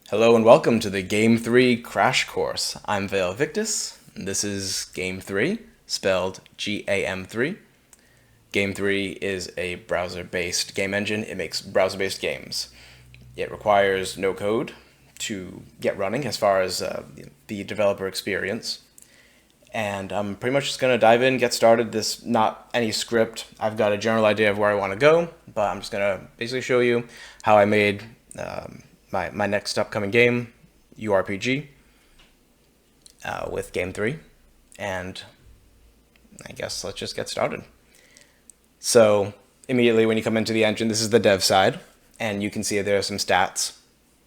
Hello and welcome to the Game 3 Crash Course. I'm Vael Victus, and this is Game 3, spelled GAM3. Game 3 is a browser-based game engine. It makes browser-based games. It requires no code to get running as far as the developer experience. And I'm pretty much just going to dive in, get started. This not any script. I've got a general idea of where I want to go, but I'm just going to basically show you how I made my next upcoming game, URPG, with Game 3. And I guess let's just get started. So immediately when you come into the engine, this is the dev side, and you can see there are some stats.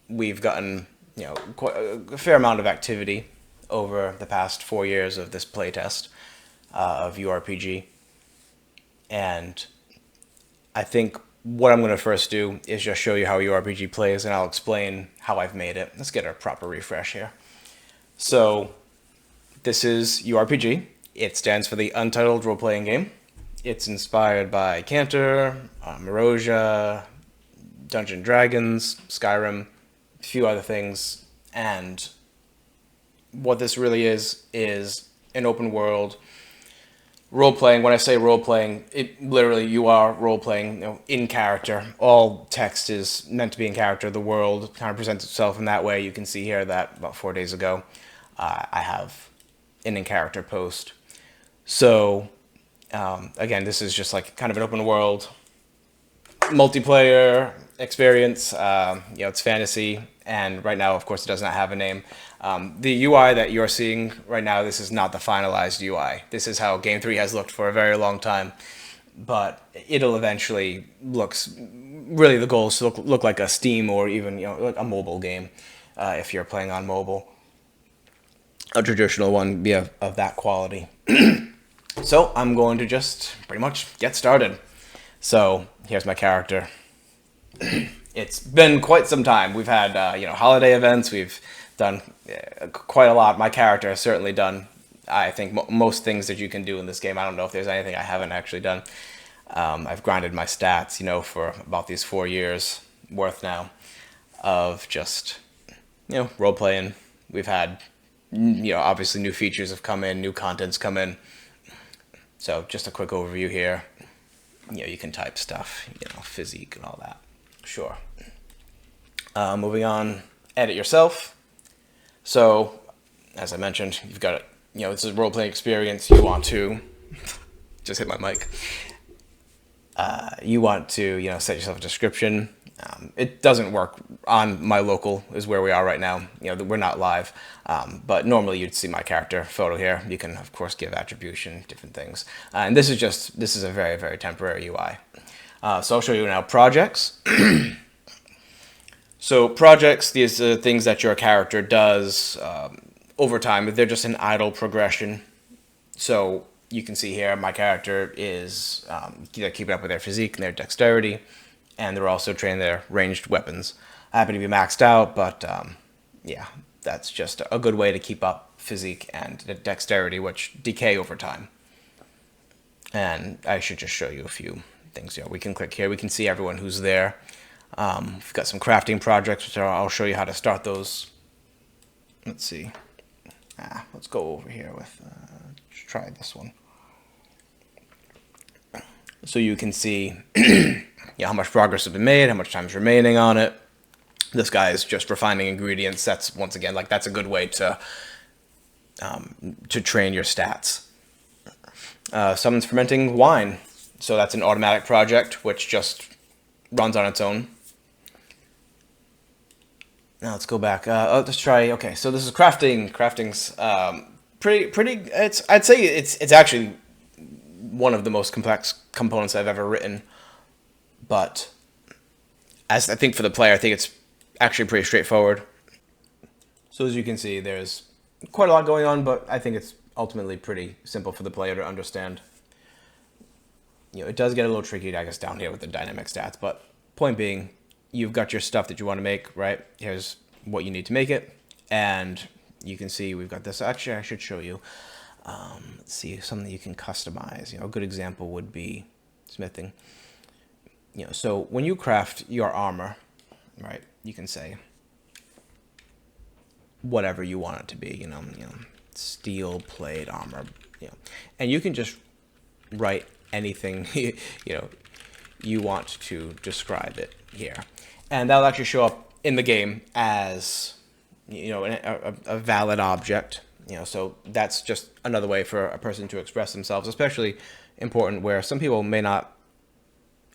We've gotten quite a fair amount of activity over the past 4 years of this playtest of URPG. And I think what I'm going to first do is just show you how URPG plays, and I'll explain how I've made it. Let's get a proper refresh here. So this is URPG. It stands for the Untitled Role-Playing Game. It's inspired by Cantor, Morosia, Dungeons & Dragons, Skyrim, a few other things, and what this really is an open world role-playing. When I say role-playing, it literally, you are role-playing in character. All text is meant to be in character. The world kind of presents itself in that way. You can see here that about 4 days ago, I have an in-character post. So, again, this is just like kind of an open world multiplayer experience. It's fantasy, and right now, of course, it does not have a name. The UI that you're seeing right now, this is not the finalized UI. This is how Game 3 has looked for a very long time, but it'll eventually really the goal is to look like a Steam or even like a mobile game, if you're playing on mobile. A traditional one be of that quality. So I'm going to just pretty much get started. So here's my character. It's been quite some time. We've had holiday events. We've done quite a lot. My character has certainly done, I think, most things that you can do in this game. I don't know if there's anything I haven't actually done. I've grinded my stats, for about these 4 years worth now of just, role playing. We've had, obviously new features have come in, new content's come in. So just a quick overview here. You can type stuff, physique and all that. Sure. Moving on, edit yourself. So, as I mentioned, you've got, this is a role-playing experience. You want to, just hit my mic. You want to, set yourself a description. It doesn't work on my local, is where we are right now. We're not live. But normally you'd see my character photo here. You can, of course, give attribution, different things. And this is a very, very temporary UI. So I'll show you now projects. So projects, these are things that your character does over time. They're just an idle progression. So you can see here my character is keeping up with their physique and their dexterity, and they're also training their ranged weapons. I happen to be maxed out, but that's just a good way to keep up physique and dexterity, which decay over time. And I should just show you a few things. We can click here. We can see everyone who's there. We've got some crafting projects, which I'll show you how to start those. Let's see. Let's go over here with, try this one. So you can see how much progress has been made, how much time is remaining on it. This guy is just refining ingredients. That's, once again, that's a good way to train your stats. Someone's fermenting wine. So that's an automatic project, which just runs on its own. Now let's go back. Let's try. Okay, so this is crafting. Crafting's pretty. I'd say it's actually one of the most complex components I've ever written. But as I think for the player, I think it's actually pretty straightforward. So as you can see, there's quite a lot going on, but I think it's ultimately pretty simple for the player to understand. It does get a little tricky, I guess, down here with the dynamic stats, but point being, you've got your stuff that you want to make, right? Here's what you need to make it, and you can see we've got this. Actually, I should show you. Let's see, something that you can customize. A good example would be smithing. So when you craft your armor, right, you can say, whatever you want it to be, steel plate armor, and you can just write anything you want to describe it here, and that'll actually show up in the game as a valid object. So that's just another way for a person to express themselves, especially important where some people may not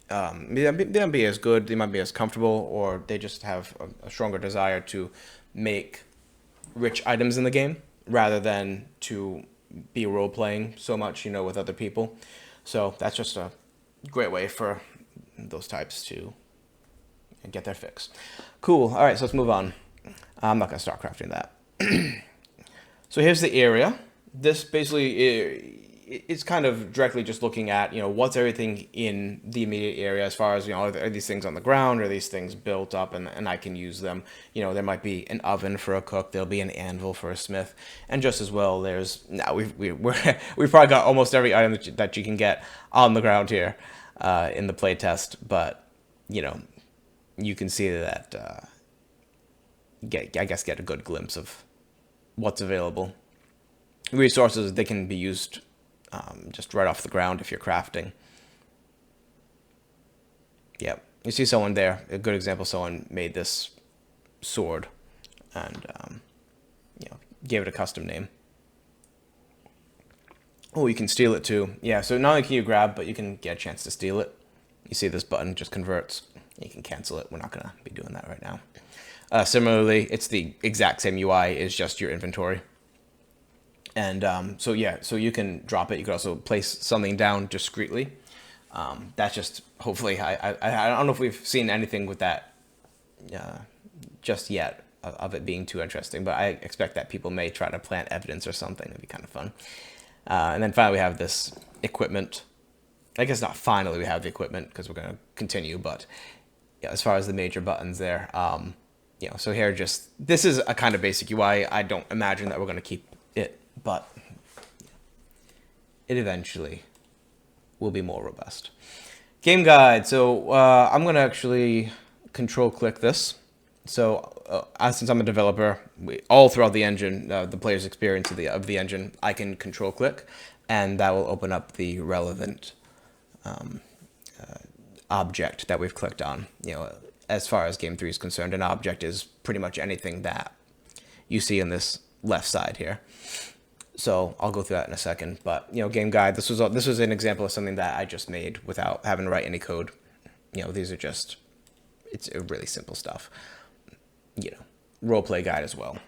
they might be as good, they might be as comfortable, or they just have a stronger desire to make rich items in the game rather than to be role playing so much, with other people. So that's just a great way for those types to get their fix. Cool. All right, so let's move on. I'm not going to start crafting that. So here's the area. This basically it's kind of directly just looking at, what's everything in the immediate area as far as, are these things on the ground, are these things built up, and I can use them. There might be an oven for a cook, there'll be an anvil for a smith, and just as well, we've probably got almost every item that you can get on the ground here in the playtest, but, you can see that, get a good glimpse of what's available. Resources, they can be used just right off the ground if you're crafting. Yep, you see someone there, a good example, someone made this sword and gave it a custom name. Oh, you can steal it too. Yeah, so not only can you grab, but you can get a chance to steal it. You see this button just converts. You can cancel it. We're not going to be doing that right now. Similarly, it's the exact same UI, it's just your inventory. And so you can drop it. You could also place something down discreetly. That's just, hopefully, I don't know if we've seen anything with that just yet of it being too interesting, but I expect that people may try to plant evidence or something. That'd be kind of fun. And then finally we have this equipment. I guess not finally we have the equipment because we're going to continue, but as far as the major buttons there, so here this is a kind of basic UI. I don't imagine that we're going to keep it, but it eventually will be more robust. Game guide. So I'm going to actually control click this. So since I'm a developer, all throughout the engine, the player's experience of the engine, I can control click, and that will open up the relevant object that we've clicked on. As far as Game 3 is concerned, an object is pretty much anything that you see on this left side here. So I'll go through that in a second. But game guide. This was an example of something that I just made without having to write any code. These are just it's really simple stuff. Role play guide as well.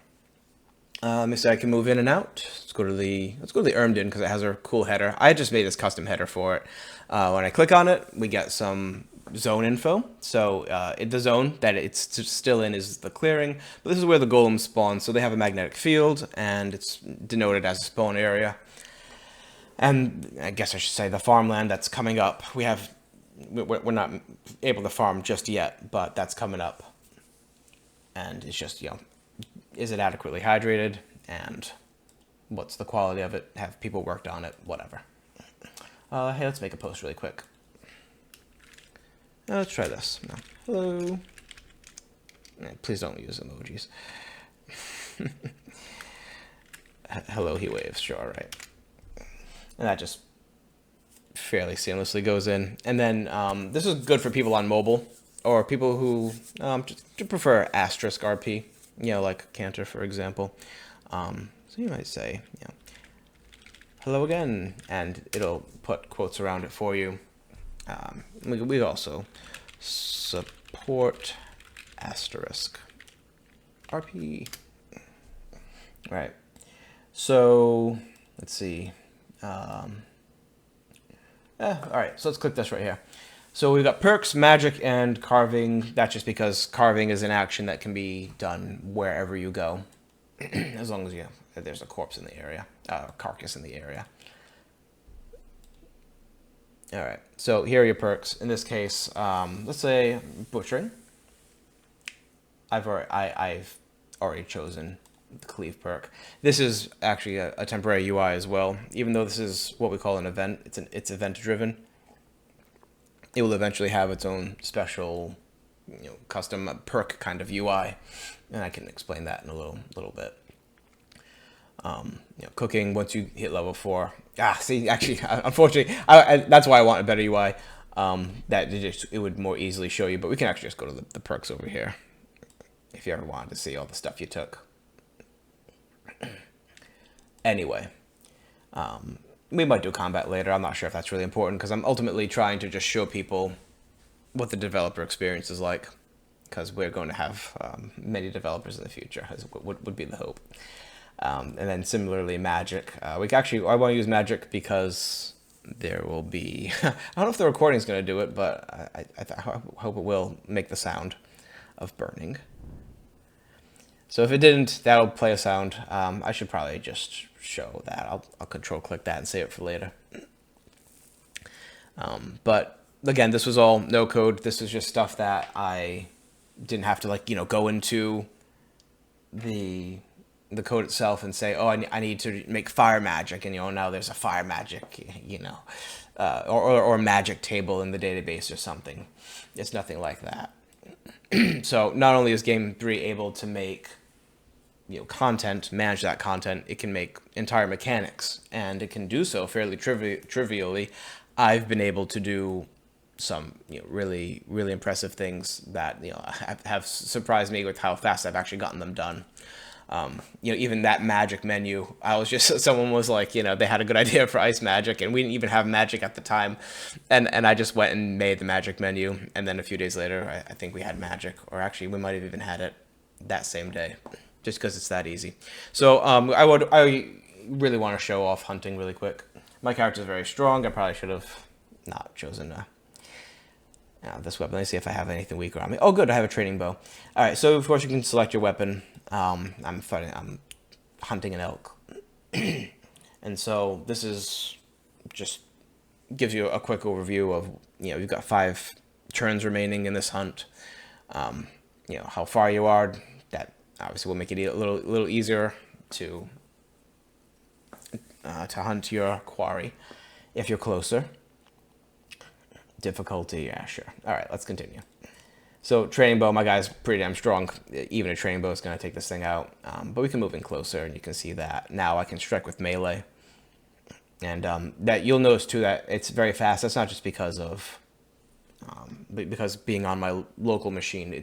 Let me see. I can move in and out. Let's go to the Ermden because it has a cool header. I just made this custom header for it. When I click on it, we get some zone info. So the zone that it's still in is the clearing, but this is where the golems spawn. So they have a magnetic field, and it's denoted as a spawn area. And I guess I should say the farmland that's coming up. We're not able to farm just yet, but that's coming up. And it's just, is it adequately hydrated? And what's the quality of it? Have people worked on it? Whatever. Hey, let's make a post really quick. Let's try this. No. Hello. Please don't use emojis. Hello, he waves. Sure, right. And that just fairly seamlessly goes in. And then this is good for people on mobile or people who just prefer asterisk RP, like Cantor, for example. So you might say, hello again, and it'll put quotes around it for you. We also support asterisk RP. Right. So let's see. All right. So let's click this right here. So we've got perks, magic, and carving. That's just because carving is an action that can be done wherever you go, as long as there's a corpse in the area, carcass in the area. All right, so here are your perks. In this case, let's say butchering. I've already chosen the cleave perk. This is actually a temporary UI as well. Even though this is what we call an event, it's event driven. It will eventually have its own special custom perk kind of UI, and I can explain that in a little bit. Cooking once you hit level 4. See, actually, unfortunately, that's why I want a better UI. That it would more easily show you, but we can actually just go to the perks over here if you ever wanted to see all the stuff you took. Anyway, we might do combat later. I'm not sure if that's really important because I'm ultimately trying to just show people what the developer experience is like, because we're going to have many developers in the future, as would be the hope. And then similarly, magic. I want to use magic because there will be, I don't know if the recording is going to do it, but I hope it will make the sound of burning. So if it didn't, that'll play a sound. I should probably just show that. I'll control click that and save it for later. But again, this was all no code. This was just stuff that I didn't have to go into the code itself and say, oh, I need to make fire magic, and now there's a fire magic, or a magic table in the database or something. It's nothing like that. So not only is Game 3 able to make content, manage that content, it can make entire mechanics, and it can do so fairly trivially. I've been able to do some really impressive things that have surprised me with how fast I've actually gotten them done. Even that magic menu, someone was like, they had a good idea for ice magic, and we didn't even have magic at the time, and I just went and made the magic menu, and then a few days later I think we had magic, or actually we might have even had it that same day, just because it's that easy. So I really want to show off hunting really quick. My character is very strong. I probably should have not chosen this weapon. Let's see if I have anything weaker on me. Oh, good, I have a training bow. All right, so of course you can select your weapon. I'm hunting an elk, and so this is just gives you a quick overview of you've got 5 turns remaining in this hunt. How far you are. That obviously will make it a little easier to hunt your quarry if you're closer. Difficulty, yeah, sure. All right, let's continue. So training bow, my guy's pretty damn strong. Even a training bow is going to take this thing out. But we can move in closer, and you can see that now I can strike with melee. And that you'll notice too that it's very fast. That's not just because of because being on my local machine.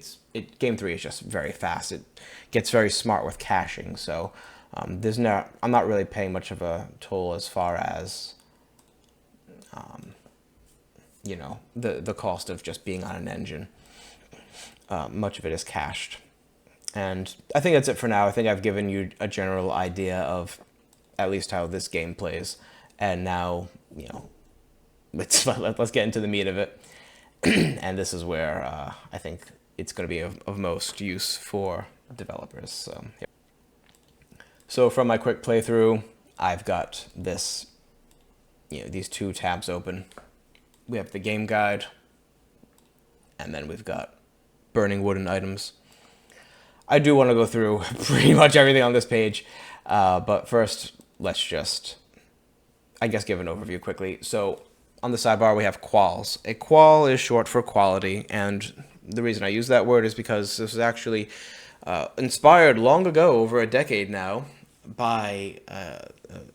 Game 3 is just very fast. It gets very smart with caching. So I'm not really paying much of a toll as far as the cost of just being on an engine. Much of it is cached. And I think that's it for now. I think I've given you a general idea of at least how this game plays. And now, let's get into the meat of it. And this is where I think it's going to be of most use for developers. So from my quick playthrough, I've got this, these 2 tabs open. We have the game guide, and then we've got burning wooden items. I do want to go through pretty much everything on this page, but first, let's just, I guess, give an overview quickly. So on the sidebar, we have quals. A qual is short for quality, and the reason I use that word is because this was actually inspired long ago, over a decade now, by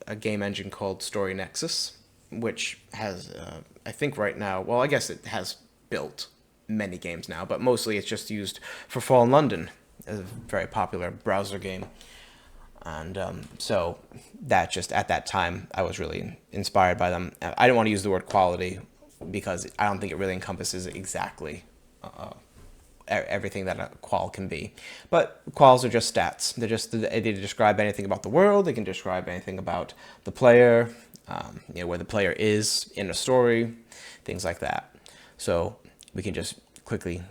a game engine called Story Nexus, which has, I think right now, well, I guess it has built many games now, but mostly it's just used for Fallen London, a very popular browser game. And so that just, at that time, I was really inspired by them. I didn't want to use the word quality because I don't think it really encompasses exactly everything that a qual can be. But quals are just stats. They describe anything about the world. They can describe anything about the player, where the player is in a story, things like that. So we can just quickly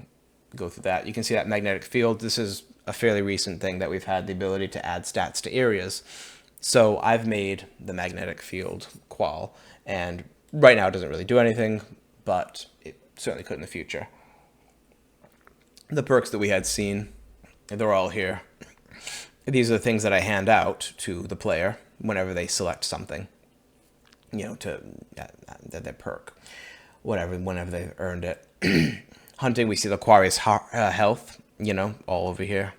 go through that. You can see that magnetic field. This is a fairly recent thing that we've had the ability to add stats to areas. So I've made the magnetic field qual, and right now it doesn't really do anything, but it certainly could in the future. The perks that we had seen, they're all here. These are the things that I hand out to the player whenever they select something, to their perk, whenever they've earned it. Hunting, we see the quarry's health, you know, all over here.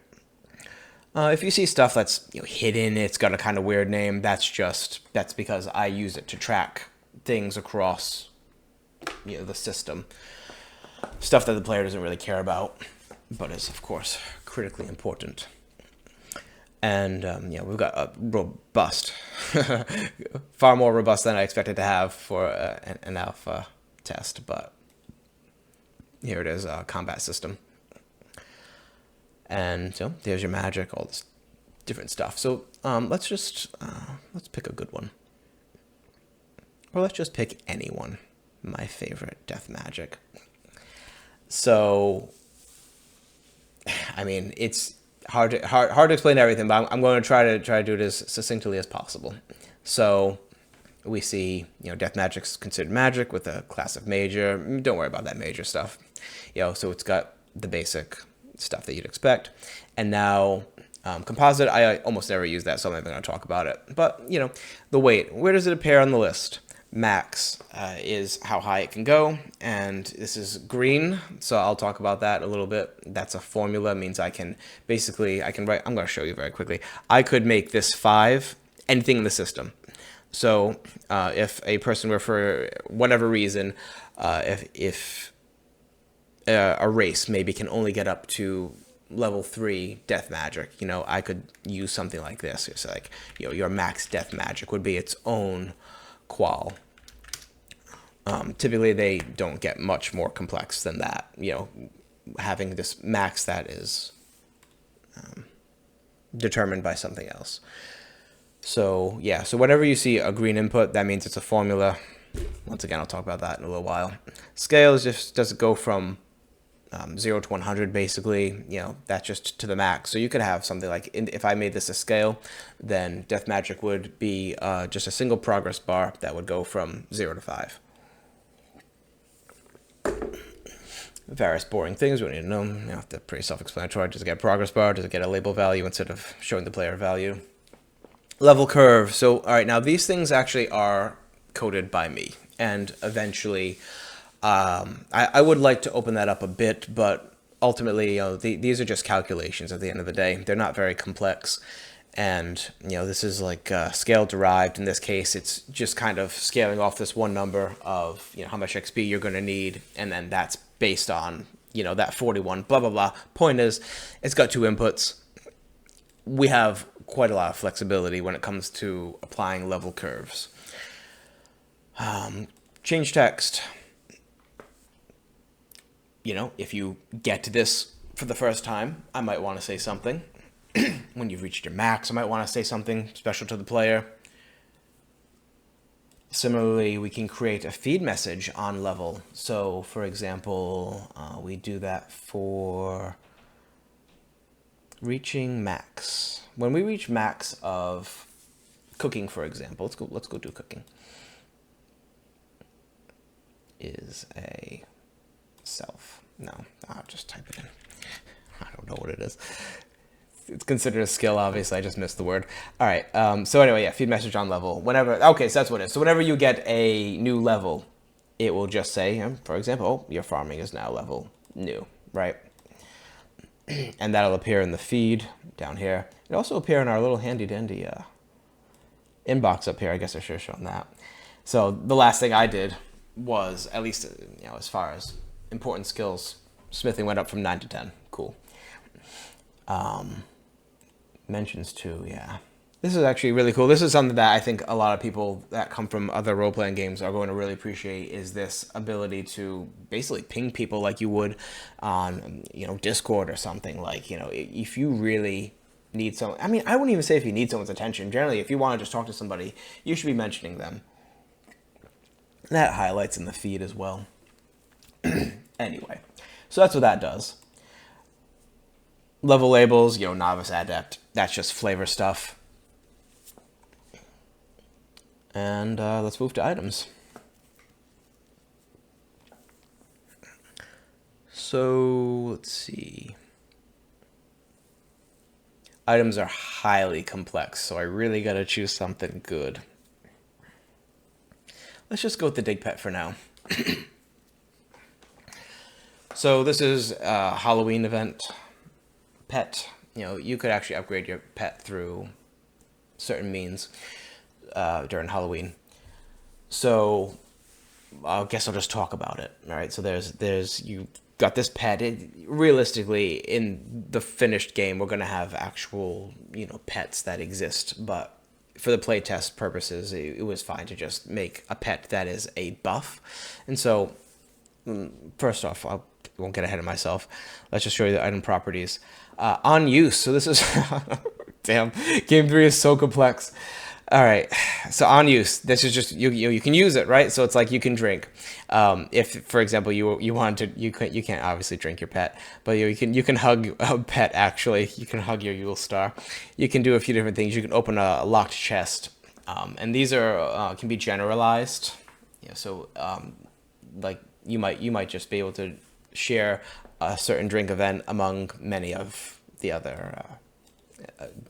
If you see stuff that's hidden, it's got a kind of weird name. That's because I use it to track things across the system. Stuff that the player doesn't really care about, but is of course critically important. And we've got a robust, far more robust than I expected to have for an alpha test. But here it is, combat system. And so there's your magic, all this different stuff. So let's pick a good one. Or let's just pick any one. My favorite, death magic. So, I mean, it's hard to explain everything, but I'm going to try to do it as succinctly as possible. So we see, death magic's considered magic with a class of major. Don't worry about that major stuff. So it's got the basic stuff that you'd expect. And now composite, I almost never use that, so I'm not even going to talk about it. But, the weight, where does it appear on the list? Max is how high it can go, and this is green, so I'll talk about that a little bit. That's a formula, means I can write, I'm going to show you very quickly. I could make this 5, anything in the system. So if a person were, for whatever reason, if a race maybe can only get up to level 3 death magic, I could use something like this. It's like, your max death magic would be its own qual. Typically they don't get much more complex than that, having this max that is determined by something else. So yeah, so whenever you see a green input, that means it's a formula. Once again, I'll talk about that in a little while. Scale is just, does it go from 0 to 100 basically, that's just to the max. So you could have something like, if I made this a scale, then death magic would be just a single progress bar that would go from 0 to 5. Various boring things we need to know. They're pretty self-explanatory. Does it get a progress bar? Does it get a label value instead of showing the player value? Level curve. So, all right, now these things actually are coded by me, and eventually I would like to open that up a bit, but ultimately, these are just calculations at the end of the day. They're not very complex, and this is like scale derived. In this case, it's just kind of scaling off this one number of how much XP you're going to need, and then that's based on that 41 blah blah blah. Point is, it's got 2 inputs. We have quite a lot of flexibility when it comes to applying level curves. Change text. If you get to this for the first time, I might want to say something. When you've reached your max, I might want to say something special to the player. Similarly, we can create a feed message on level. So, for example, we do that for reaching max. When we reach max of cooking, for example, let's go do cooking. Is a self. No, I'll just type it in. I don't know what it is. It's considered a skill, obviously. I just missed the word. All right. So anyway, yeah, feed message on level. Okay, so that's what it is. So whenever you get a new level, it will just say, for example, your farming is now level new, right? And that'll appear in the feed down here. It'll also appear in our little handy dandy inbox up here. I guess I should have shown that. So the last thing I did was, at least as far as important skills, smithing went up from 9 to 10. Cool. Mentions too, yeah. This is actually really cool. This is something that I think a lot of people that come from other role-playing games are going to really appreciate, is this ability to basically ping people like you would on, Discord or something. Like, if you really need some, I mean, I wouldn't even say if you need someone's attention. Generally, if you want to just talk to somebody, you should be mentioning them. That highlights in the feed as well. Anyway, so that's what that does. Level labels, novice, adept, that's just flavor stuff. And let's move to items. So, let's see. Items are highly complex, so I really gotta choose something good. Let's just go with the dig pet for now. So this is a Halloween event. Pet. You could actually upgrade your pet through certain means during Halloween. So I guess I'll just talk about it. All right. So there's you got this pet. Realistically, in the finished game, we're gonna have actual pets that exist, but for the playtest purposes, it was fine to just make a pet that is a buff. And so, first off, I won't get ahead of myself. Let's just show you the item properties. On use. So this is damn. Game 3 is so complex. All right, so on use, this is just you can use it, right? So it's like you can drink. If, for example, you wanted to, you can't obviously drink your pet, but you can hug a pet. Actually, you can hug your Yule Star. You can do a few different things. You can open a locked chest, and these are can be generalized. So like you might just be able to share a certain drink event among many of the other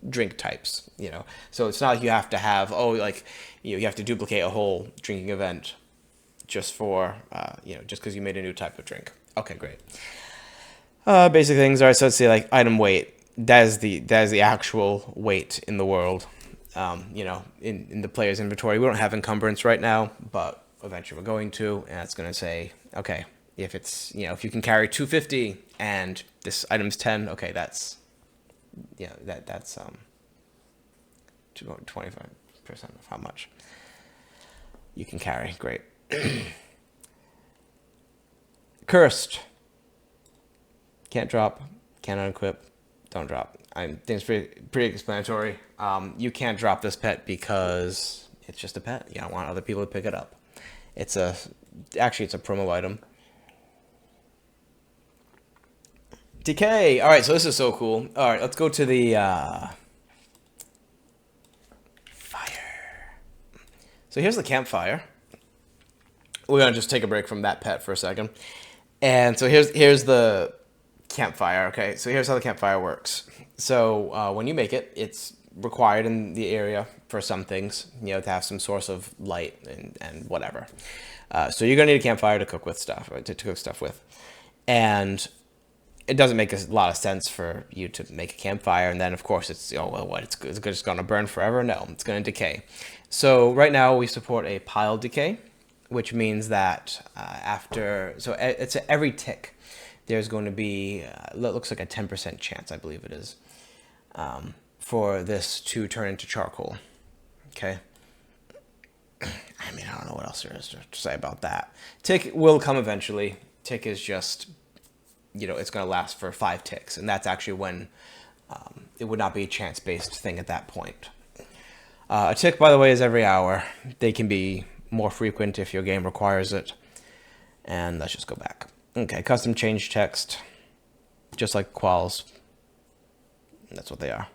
drink types, so it's not like you have to have you have to duplicate a whole drinking event just for just because you made a new type of drink. Okay, great. Basic things. All right, so let's see, like item weight. That is the actual weight in the world. In the player's inventory, we don't have encumbrance right now, but eventually we're going to, and it's going to say, okay, if it's if you can carry 250 and this item's 10, okay, that's 25% of how much you can carry. Great. Cursed. Can't drop, can't unequip, don't drop. I think it's pretty explanatory. You can't drop this pet because it's just a pet. You don't want other people to pick it up. It's a promo item. Decay. All right, so this is so cool. All right, let's go to the fire. So here's the campfire. We're gonna just take a break from that pet for a second. And so here's the campfire. Okay, so here's how the campfire works. So when you make it, it's required in the area for some things, to have some source of light and whatever. So you're gonna need a campfire to cook with stuff, to cook stuff with, and it doesn't make a lot of sense for you to make a campfire and then, of course, it's just going to burn forever. No, it's going to decay. So right now we support a pile decay, which means that it's every tick, there's going to be it looks like a 10% chance, I believe it is, for this to turn into charcoal. Okay. I mean, I don't know what else there is to say about that. Tick will come eventually. Tick is just, it's going to last for 5 ticks, and that's actually when it would not be a chance-based thing at that point. A tick, by the way, is every hour. They can be more frequent if your game requires it. And let's just go back. Okay, custom change text, just like quals. That's what they are.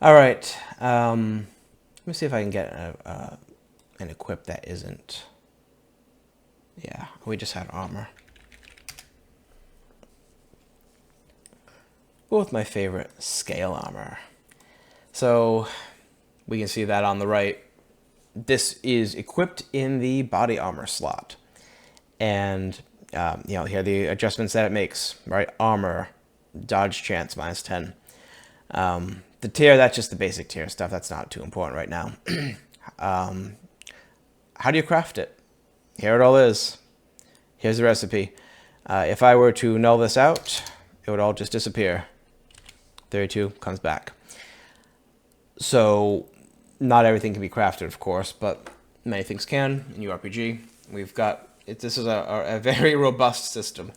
All right. Let me see if I can get an equip that isn't. Yeah, we just had armor. Go with my favorite, scale armor. So we can see that on the right. This is equipped in the body armor slot. And, here are the adjustments that it makes, right? Armor, dodge chance, -10. The tier, that's just the basic tier stuff. That's not too important right now. How do you craft it? Here it all is. Here's the recipe. If I were to null this out, it would all just disappear. 32 comes back. So not everything can be crafted, of course, but many things can in URPG. We've got this is a very robust system.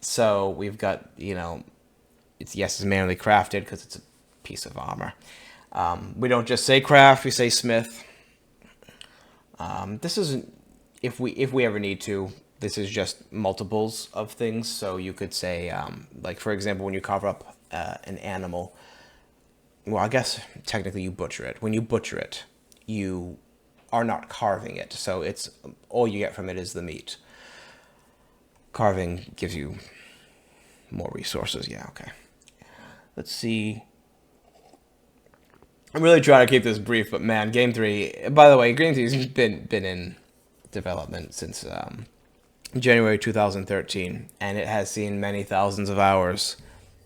So we've got it's manually crafted because it's a piece of armor. We don't just say craft; we say smith. This isn't if we ever need to. This is just multiples of things. So you could say, like for example, when you carve up an animal, well, I guess technically you butcher it. When you butcher it, you are not carving it, so it's all you get from it is the meat. Carving gives you more resources. Yeah, okay. Let's see. I'm really trying to keep this brief, but man, Game 3. By the way, Game 3 has been in development since January 2013, and it has seen many thousands of hours.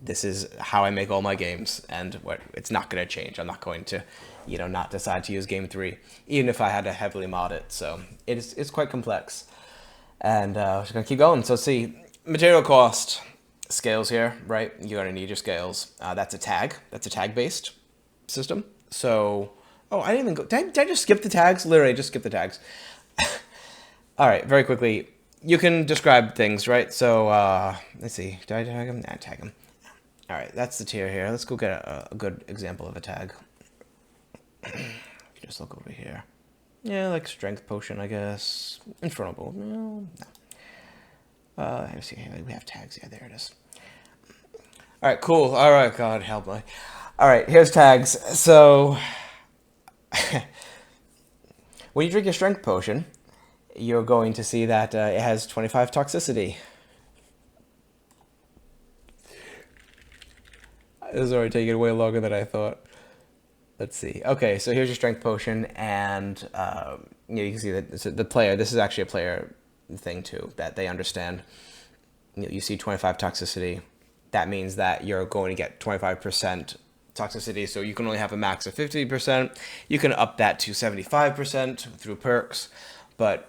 This is how I make all my games, and it's not going to change. I'm not going to, not decide to use Game 3, even if I had to heavily mod it. So it's quite complex, and I'm just going to keep going. So see, material cost scales here, right? You're going to need your scales. That's a tag. That's a tag-based system. So, oh, I didn't even go. Did I just skip the tags? Literally, just skip the tags. All right, very quickly. You can describe things, right? So, let's see. Did I tag them? Nah, tag them. All right, that's the tier here. Let's go get a good example of a tag. Just look over here. Yeah, like strength potion, I guess. Infernal. No. Let's see. We have tags. Yeah, there it is. All right, cool. All right, God help me. All right, here's tags. So, when you drink your strength potion, you're going to see that it has 25 toxicity. This is already taking way longer than I thought. Let's see. Okay, so here's your strength potion, and you can see that the player. This is actually a player thing too that they understand. You see 25 toxicity. That means that you're going to get 25% toxicity. So you can only have a max of 50%. You can up that to 75% through perks. But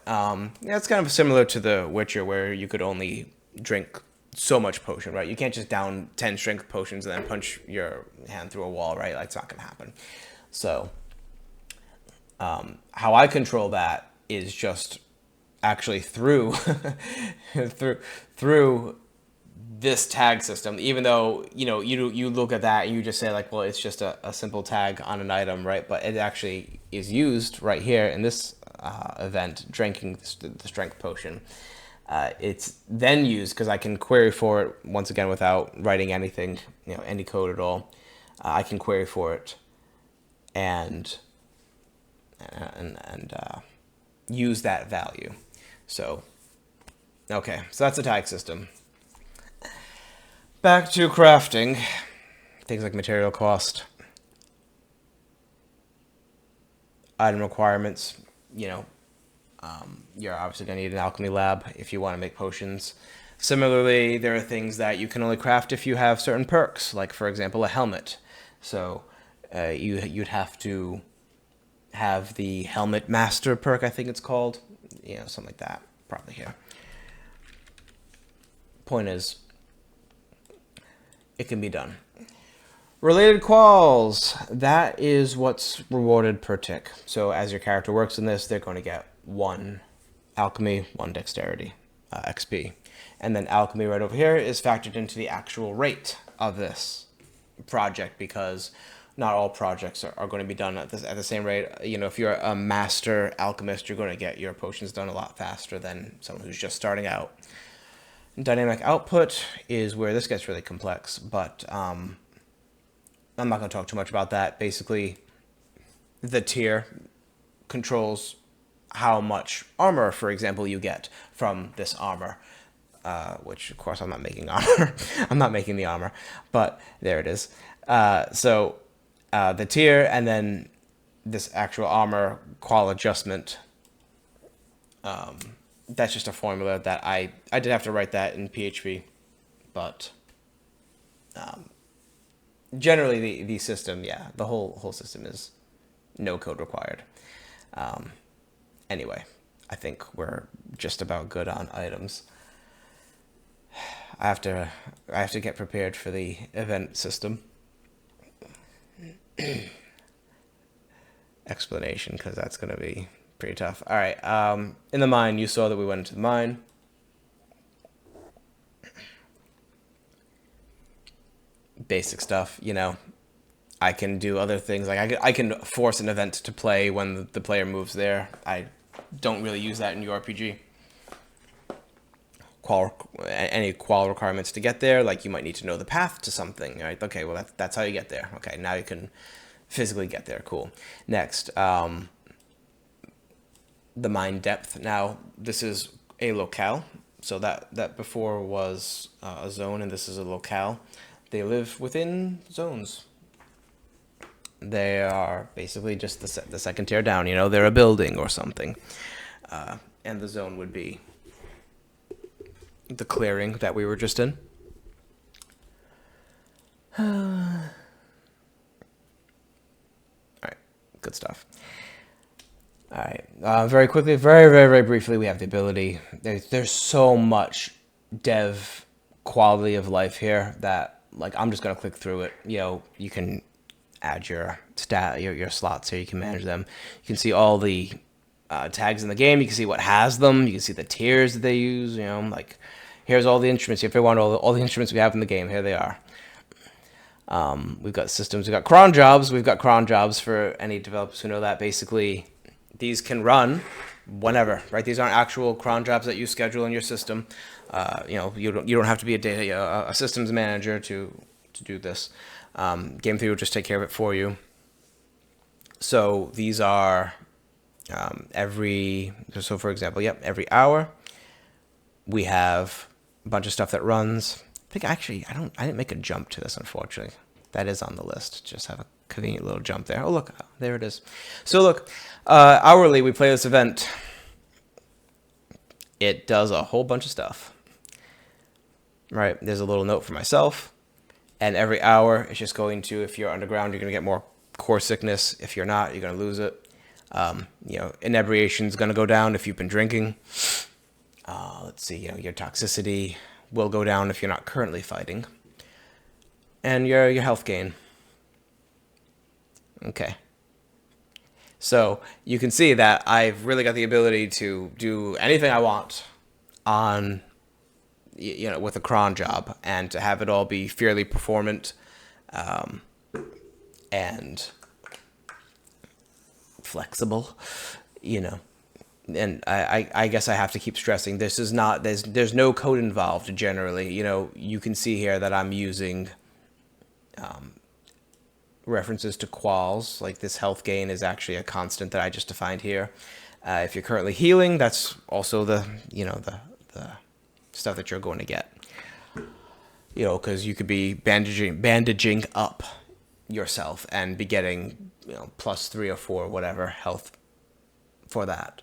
it's kind of similar to The Witcher, where you could only drink so much potion, right? You can't just down 10 strength potions and then punch your hand through a wall, right? That's not going to happen. So how I control that is just actually through through this tag system. Even though you look at that and you just say like, well, it's just a simple tag on an item, right? But it actually is used right here in this event, drinking the strength potion. It's then used because I can query for it once again without writing anything, any code at all. I can query for it and use that value. So, okay, so that's the tag system. Back to crafting, things like material cost, item requirements. You're obviously going to need an alchemy lab if you want to make potions. Similarly, there are things that you can only craft if you have certain perks, like, for example, a helmet. So you'd have to have the helmet master perk, I think it's called. Something like that, probably here. Point is, it can be done. Related quals, that is what's rewarded per tick. So as your character works in this, they're going to get 1 alchemy, 1 dexterity, XP. And then alchemy right over here is factored into the actual rate of this project, because not all projects are going to be done at the same rate. If you're a master alchemist, you're going to get your potions done a lot faster than someone who's just starting out. Dynamic output is where this gets really complex, but I'm not going to talk too much about that. Basically, the tier controls how much armor, for example, you get from this armor, which, of course, I'm not making armor. I'm not making the armor, but there it is. So the tier and then this actual armor qual adjustment, that's just a formula that I did have to write that in PHP, but generally the system, the whole system is no code required. Anyway, I think we're just about good on items. I have to get prepared for the event system explanation, because that's going to be pretty tough. All right, in the mine, you saw that we went into the mine. Basic stuff, I can do other things, like I can force an event to play when the player moves there. I don't really use that in URPG. Any qual requirements to get there, like you might need to know the path to something, right? Okay, well that's how you get there. Okay, now you can physically get there. Cool. Next, the mine depth. Now this is a locale, so that before was a zone, and this is a locale. They live within zones. They are basically just the second tier down. They're a building or something, and the zone would be the clearing that we were just in. All right, good stuff. All right, very quickly, very briefly, we have the ability. There's so much dev quality of life here that, like, I'm just gonna click through it. You know, you can add your your slots here. You can manage them. You can see all the tags in the game. You can see what has them. You can see the tiers that they use. You know, like, here's all the instruments. If you want all the instruments we have in the game, here they are. We've got systems. We've got cron jobs. We've got cron jobs for any developers who know that. Basically, these can run whenever, right? These aren't actual cron jobs that you schedule in your system. You know, you don't have to be a systems manager to do this. Game 3 will just take care of it for you. So these are so for example, every hour we have a bunch of stuff that runs. I think actually I didn't make a jump to this, unfortunately. That is on the list. Just have a convenient little jump there. Oh, look, there it is. So look, hourly we play this event. It does a whole bunch of stuff. Right, there's a little note for myself. And every hour, it's just going to, if you're underground, you're going to get more core sickness. If you're not, you're going to lose it. You know, inebriation is going to go down if you've been drinking. Let's see, you know, your toxicity will go down if you're not currently fighting. And your health gain. Okay. So you can see that I've really got the ability to do anything I want on, you know, with a cron job, and to have it all be fairly performant and flexible, you know. And I guess I have to keep stressing, this is not, there's no code involved generally. You know, you can see here that I'm using references to quals, like this health gain is actually a constant that I just defined here. If you're currently healing, that's also the, you know, the stuff that you're going to get. You know, because you could be bandaging up yourself and be getting, you know, +3 or 4, whatever, health for that.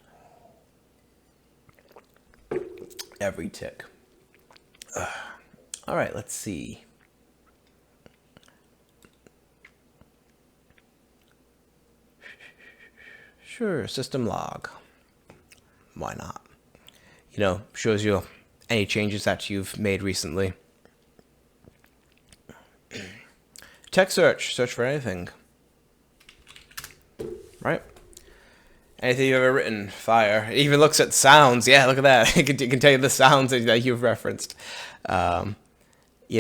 Every tick. All right, let's see. Sure, system log. Why not? You know, shows you any changes that you've made recently. Text search for anything. Right? Anything you've ever written, fire. It even looks at sounds. Yeah, look at that. It can tell you the sounds that you've referenced. You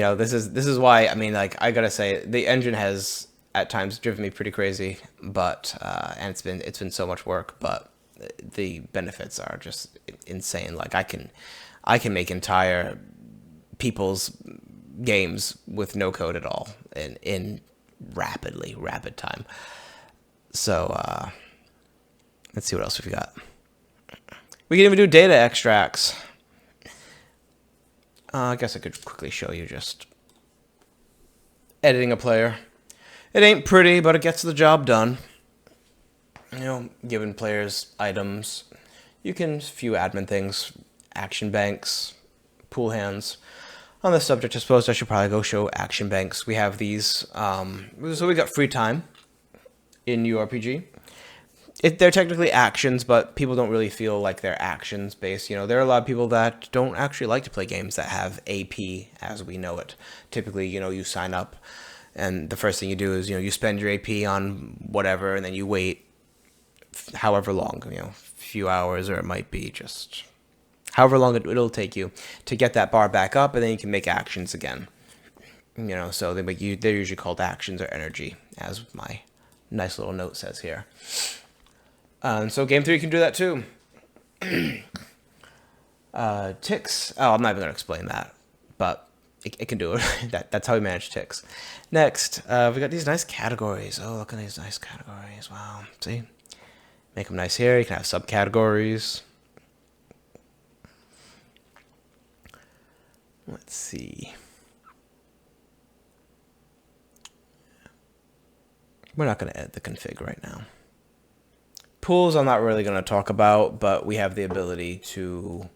know, this is why, I mean, like, I gotta say, the engine has at times driven me pretty crazy, but and it's been so much work, but the benefits are just insane. Like, I can make entire people's games with no code at all in rapid time. So let's see what else we've got. We can even do data extracts. I guess I could quickly show you just editing a player. It ain't pretty, but it gets the job done. You know, giving players items. You can few admin things, action banks, pool hands. On this subject, I suppose I should probably go show action banks. We have these. So we got free time in URPG. They're technically actions, but people don't really feel like they're actions based. You know, there are a lot of people that don't actually like to play games that have AP as we know it. Typically, you know, you sign up, and the first thing you do is, you know, you spend your AP on whatever, and then you wait however long, you know, a few hours, or it might be just however long it'll take you to get that bar back up, and then you can make actions again. You know, so they're usually called actions or energy, as my nice little note says here. So Game 3 can do that too. Ticks. Oh, I'm not even going to explain that, but it can do it. That's how we manage ticks. Next, we got these nice categories. Oh, look at these nice categories. Wow. See? Make them nice here. You can have subcategories. Let's see. We're not going to edit the config right now. Pools I'm not really going to talk about, but we have the ability to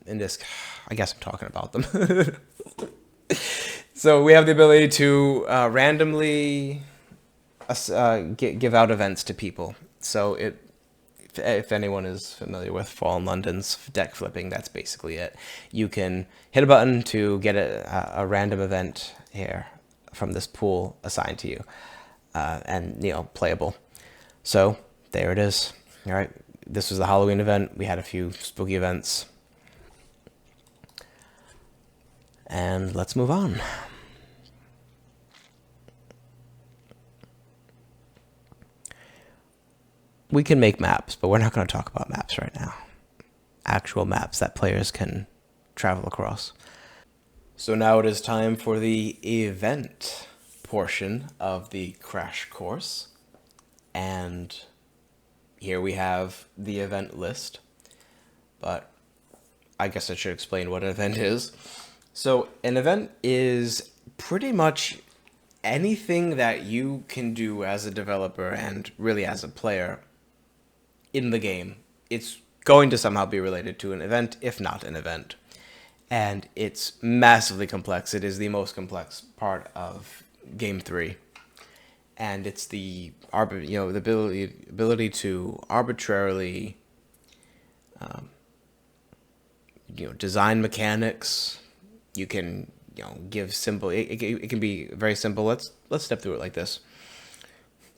In this, I guess I'm talking about them. So we have the ability to randomly give out events to people. So if anyone is familiar with Fallen London's deck flipping, that's basically it. You can hit a button to get a random event here from this pool assigned to you, and playable. So there it is. All right, this was the Halloween event. We had a few spooky events, and let's move on. We can make maps, but we're not going to talk about maps right now. Actual maps that players can travel across. So now it is time for the event portion of the crash course. And here we have the event list. But I guess I should explain what an event is. So an event is pretty much anything that you can do as a developer and really as a player in the game. It's going to somehow be related to an event, if not an event. And it's massively complex. It is the most complex part of Game 3. And it's the ability to arbitrarily design mechanics. You can give simple. It can be very simple. Let's step through it like this.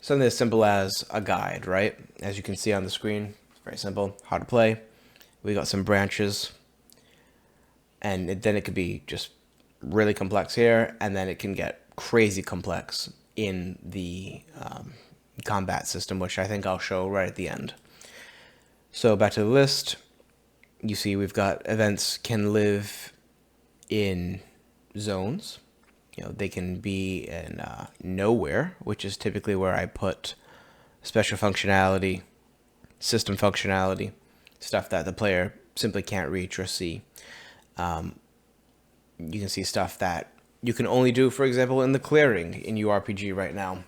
Something as simple as a guide, right? As you can see on the screen, very simple, how to play. We got some branches, and then it could be just really complex here, and then it can get crazy complex in the combat system, which I think I'll show right at the end. So back to the list, you see we've got events can live in zones. They can be in nowhere, which is typically where I put special functionality, system functionality, stuff that the player simply can't reach or see. You can see stuff that you can only do, for example, in the clearing in URPG right now.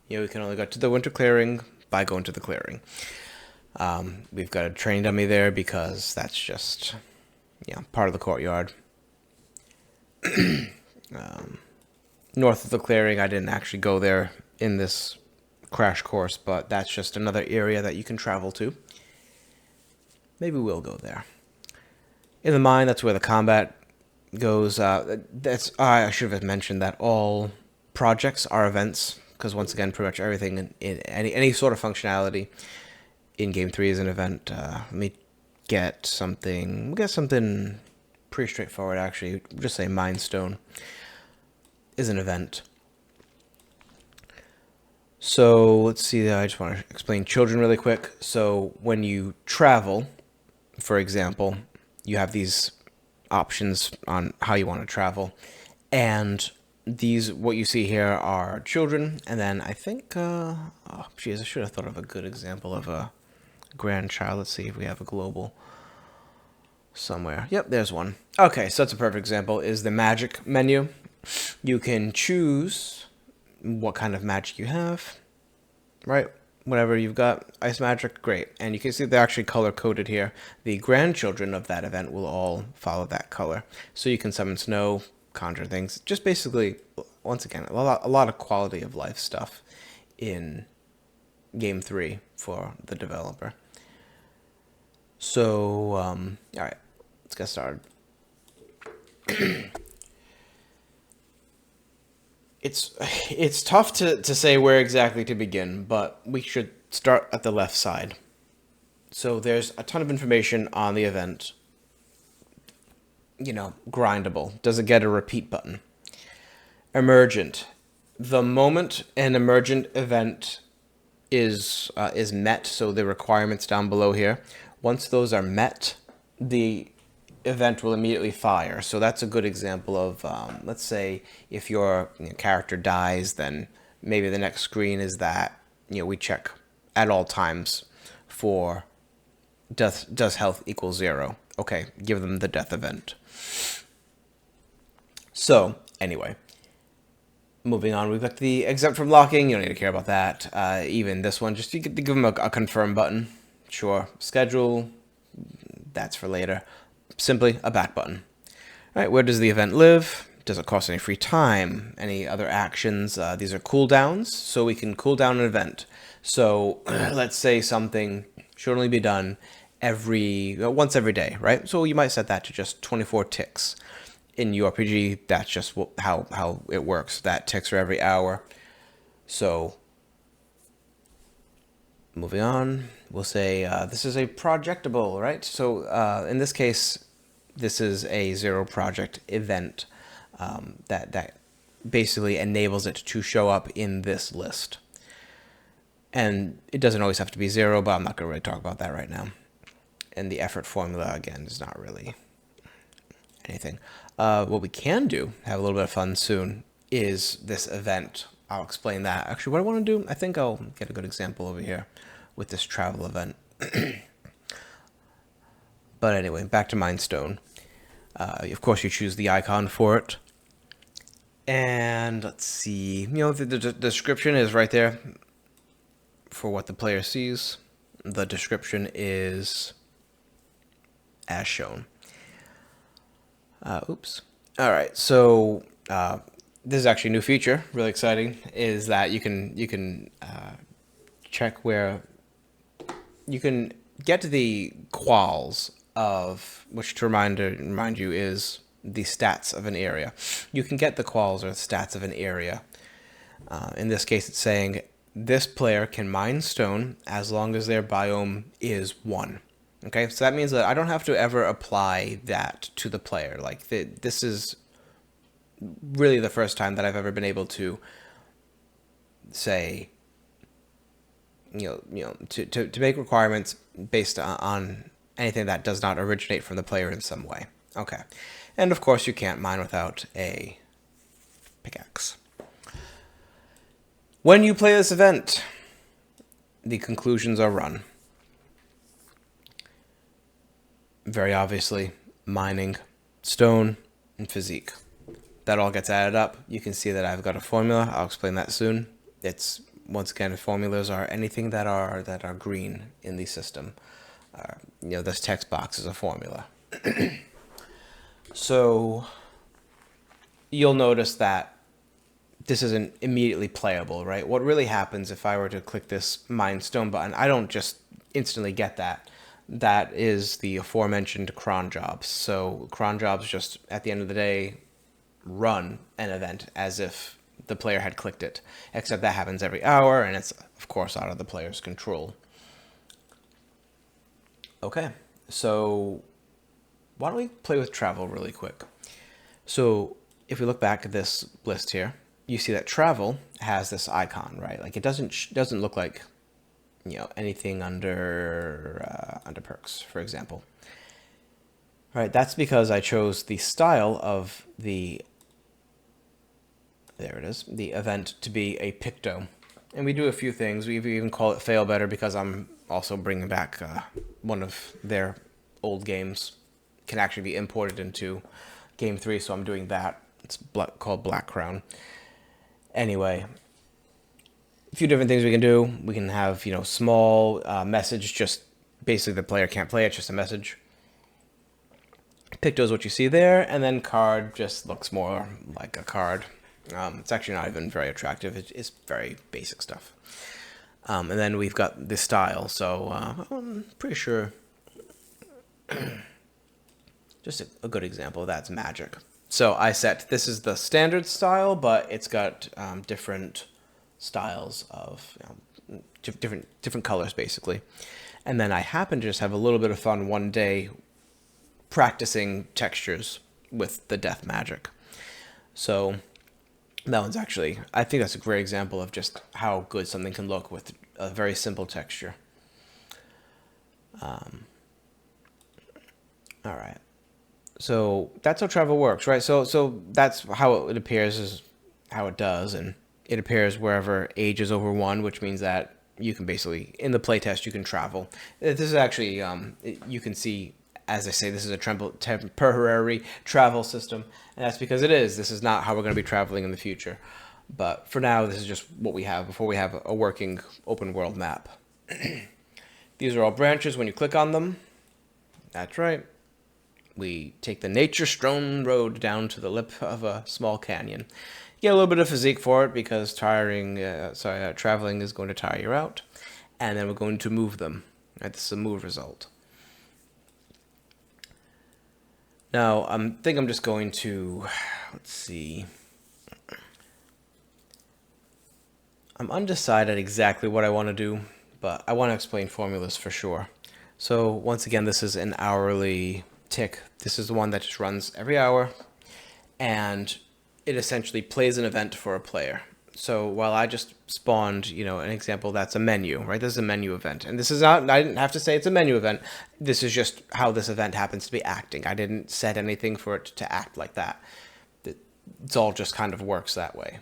We can only go to the winter clearing by going to the clearing. We've got a train dummy there because that's just part of the courtyard. North of the clearing, I didn't actually go there in this crash course, but that's just another area that you can travel to. Maybe we'll go there. In the mine, that's where the combat goes. I should have mentioned that all projects are events, because once again, pretty much everything in any sort of functionality in Game 3 is an event. Let me get something. We'll get something pretty straightforward, actually. We'll just say Mindstone is an event. So let's see. I just want to explain children really quick. So when you travel, for example, you have these options on how you want to travel, and what you see here are children, and then I think I should have thought of a good example of a grandchild. Let's see if we have a global somewhere. Yep, there's one. Okay, so that's a perfect example, is the magic menu. You can choose what kind of magic you have, right? Whatever you've got, ice magic, great. And you can see they're actually color coded here. The grandchildren of that event will all follow that color. So you can summon snow, conjure things. Just basically, once again, a lot of quality of life stuff in Game 3 for the developer. So, all right, let's get started. It's tough to say where exactly to begin, but we should start at the left side. So there's a ton of information on the event. Grindable. Does it get a repeat button? Emergent. The moment an emergent event is met, so the requirements down below here, once those are met, the event will immediately fire. So that's a good example of, let's say, if your character dies, then maybe the next screen is that we check at all times for does health equal 0. Okay, give them the death event. So anyway, moving on, we've got the exempt from locking. You don't need to care about that. Even this one, just you get to give them a confirm button. Sure. Schedule, that's for later. simply a back button. All right, where does the event live? Does it cost any free time? Any other actions? These are cooldowns, so we can cool down an event. So let's say something should only be done once every day, right? So you might set that to just 24 ticks. In URPG, that's just how it works. That ticks are every hour. So moving on, we'll say this is a projectable, right? So in this case, this is a zero project event that basically enables it to show up in this list. And it doesn't always have to be zero, but I'm not going to really talk about that right now. And the effort formula, again, is not really anything. What we can do, have a little bit of fun soon, is this event. I'll explain that. Actually, what I want to do, I think I'll get a good example over here with this travel event. But anyway, back to Mindstone. Of course, you choose the icon for it. And let's see, the description is right there for what the player sees. The description is as shown. Oops. All right, so this is actually a new feature, really exciting, is that you can check where you can get to the quals of, which to remind you is the stats of an area. You can get the quals or the stats of an area. In this case, it's saying this player can mine stone as long as their biome is 1. Okay, so that means that I don't have to ever apply that to the player. Like this is really the first time that I've ever been able to say, to make requirements based on anything that does not originate from the player in some way. Okay, and of course you can't mine without a pickaxe. When you play this event, the conclusions are run. Very obviously, mining, stone, and physique. That all gets added up. You can see that I've got a formula. I'll explain that soon. It's, once again, formulas are anything that are green in the system. This text box is a formula. So you'll notice that this isn't immediately playable, right? What really happens if I were to click this mine stone button, I don't just instantly get that. That is the aforementioned cron jobs. So cron jobs just, at the end of the day, run an event as if the player had clicked it, except that happens every hour, and it's, of course, out of the player's control. Okay, so why don't we play with travel really quick? So if we look back at this list here, you see that travel has this icon, right? Like it doesn't look like anything under perks, for example. All right, that's because I chose the style of the, there it is, the event to be a picto. And we do a few things. We even call it fail better because I'm also bringing back one of their old games. Can actually be imported into GAM3, so I'm doing that. It's called Black Crown. Anyway, a few different things we can do. We can have, small message, just basically the player can't play it, just a message. Picto is what you see there, and then card just looks more like a card. It's actually not even very attractive. It's very basic stuff. And then we've got this style, so I'm pretty sure just a good example of that's magic. So I set, this is the standard style, but it's got different styles of different colors basically. And then I happen to just have a little bit of fun one day practicing textures with the death magic. So that one's actually, I think that's a great example of just how good something can look with a very simple texture. All right. So that's how travel works, right? So that's how it appears, is how it does, and it appears wherever age is over 1, which means that you can basically, in the playtest, you can travel. This is actually, you can see, as I say, this is a temporary travel system, and that's because it is. This is not how we're going to be traveling in the future. But for now, this is just what we have before we have a working open world map. These are all branches when you click on them. That's right. We take the nature-strewn road down to the lip of a small canyon. You get a little bit of physique for it because traveling is going to tire you out. And then we're going to move them. Right, this is a move result. Now, I think I'm just going to, let's see. I'm undecided exactly what I want to do, but I want to explain formulas for sure. So once again, this is an hourly tick. This is the one that just runs every hour, and it essentially plays an event for a player. So while I just spawned, an example, that's a menu, right? This is a menu event. And this is not, I didn't have to say it's a menu event. This is just how this event happens to be acting. I didn't set anything for it to act like that. It's all just kind of works that way.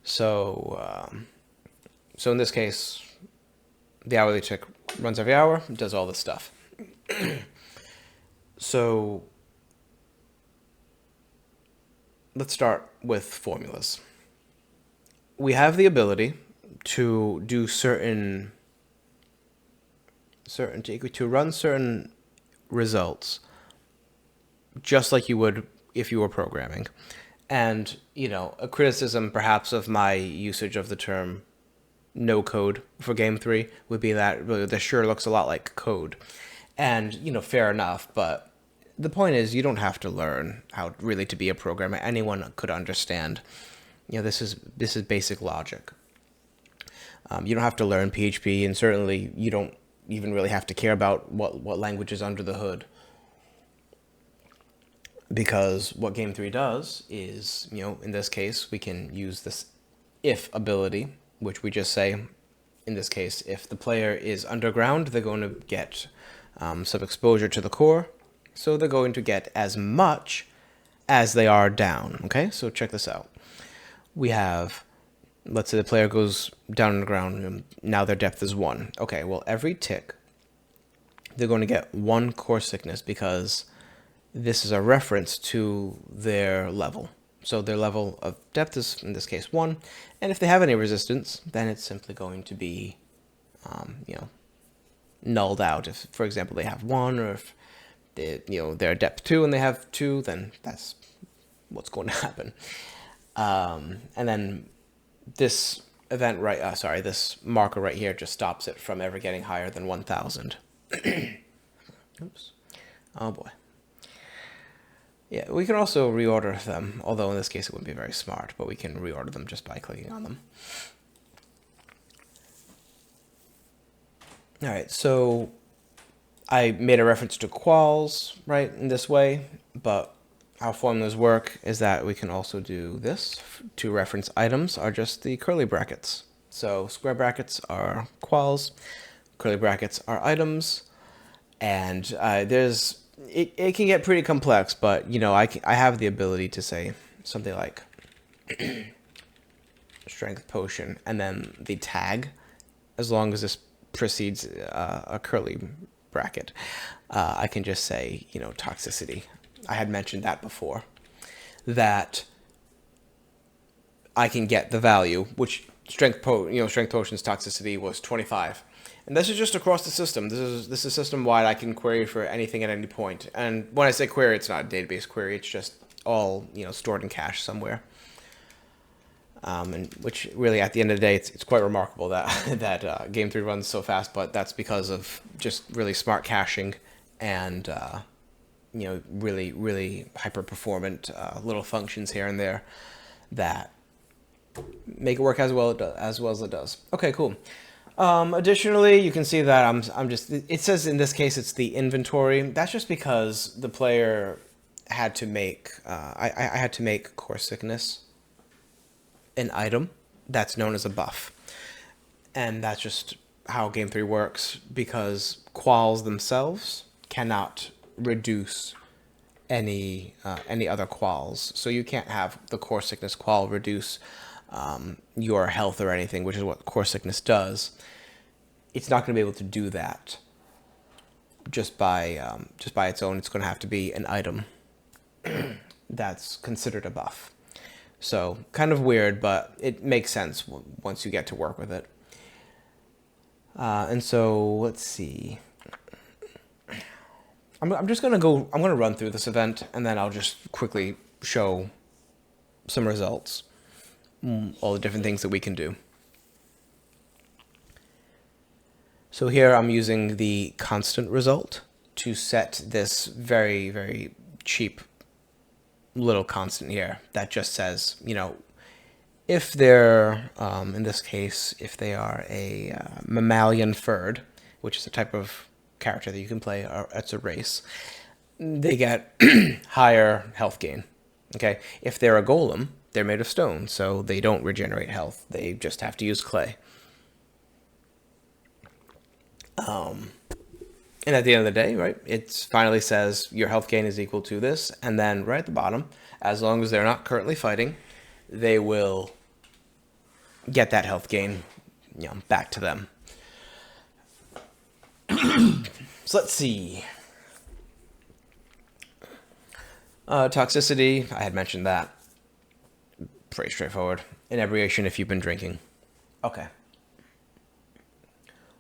So, so in this case, the hourly tick runs every hour, does all this stuff. So let's start with formulas. We have the ability to do to run certain results just like you would if you were programming. And, a criticism perhaps of my usage of the term no code for Game 3 would be that really this sure looks a lot like code. And, fair enough, but the point is you don't have to learn how really to be a programmer. Anyone could understand. This is basic logic. You don't have to learn PHP, and certainly you don't even really have to care about what language is under the hood. Because what Game 3 does is, in this case, we can use this if ability, which we just say, in this case, if the player is underground, they're going to get some exposure to the core. So they're going to get as much as they are down. Okay, so check this out. We have, let's say the player goes down underground, and now their depth is 1. Okay, well, every tick, they're going to get 1 core sickness because this is a reference to their level. So their level of depth is, in this case, 1. And if they have any resistance, then it's simply going to be, nulled out. If, for example, they have 1, or if they're depth 2 and they have 2, then that's what's going to happen. And then this event this marker right here just stops it from ever getting higher than 1,000. Oops. Oh boy. Yeah, we can also reorder them, although in this case it wouldn't be very smart, but we can reorder them just by clicking on them. All right, so I made a reference to quals, right, in this way, but how formulas work is that we can also do this. To reference items are just the curly brackets. So square brackets are quals, curly brackets are items, and it can get pretty complex, but I have the ability to say something like strength potion and then the tag, as long as this precedes a curly bracket. I can just say toxicity. I had mentioned that before, that I can get the value, which strength potion's toxicity was 25. And this is just across the system. This is system wide. I can query for anything at any point. And when I say query, it's not a database query. It's just all stored in cache somewhere. And which really, at the end of the day, it's quite remarkable that Game 3 runs so fast. But that's because of just really smart caching and really really hyper performant little functions here and there that make it work as well as it does. Okay, cool. Additionally, you can see that I'm just, it says in this case it's the inventory. That's just because the player had to make, I had to make core sickness an item that's known as a buff. And that's just how Game 3 works, because quals themselves cannot reduce any other quals. So you can't have the core sickness qual reduce your health or anything, which is what core sickness does. It's not going to be able to do that just by its own. It's going to have to be an item that's considered a buff. So kind of weird, but it makes sense once you get to work with it. And so let's see. I'm just gonna go. I'm gonna run through this event, and then I'll just quickly show some results, all the different things that we can do. So here I'm using the constant result to set this very, very cheap little constant here that just says, if they're, in this case, if they are a mammalian furred, which is a type of character that you can play, or it's a race, they get higher health gain. Okay, if they're a golem, they're made of stone, so they don't regenerate health. They just have to use clay. And at the end of the day, right, it finally says your health gain is equal to this, and then right at the bottom, as long as they're not currently fighting, they will get that health gain, back to them. So let's see. Toxicity, I had mentioned that. Pretty straightforward. Inebriation if you've been drinking. Okay.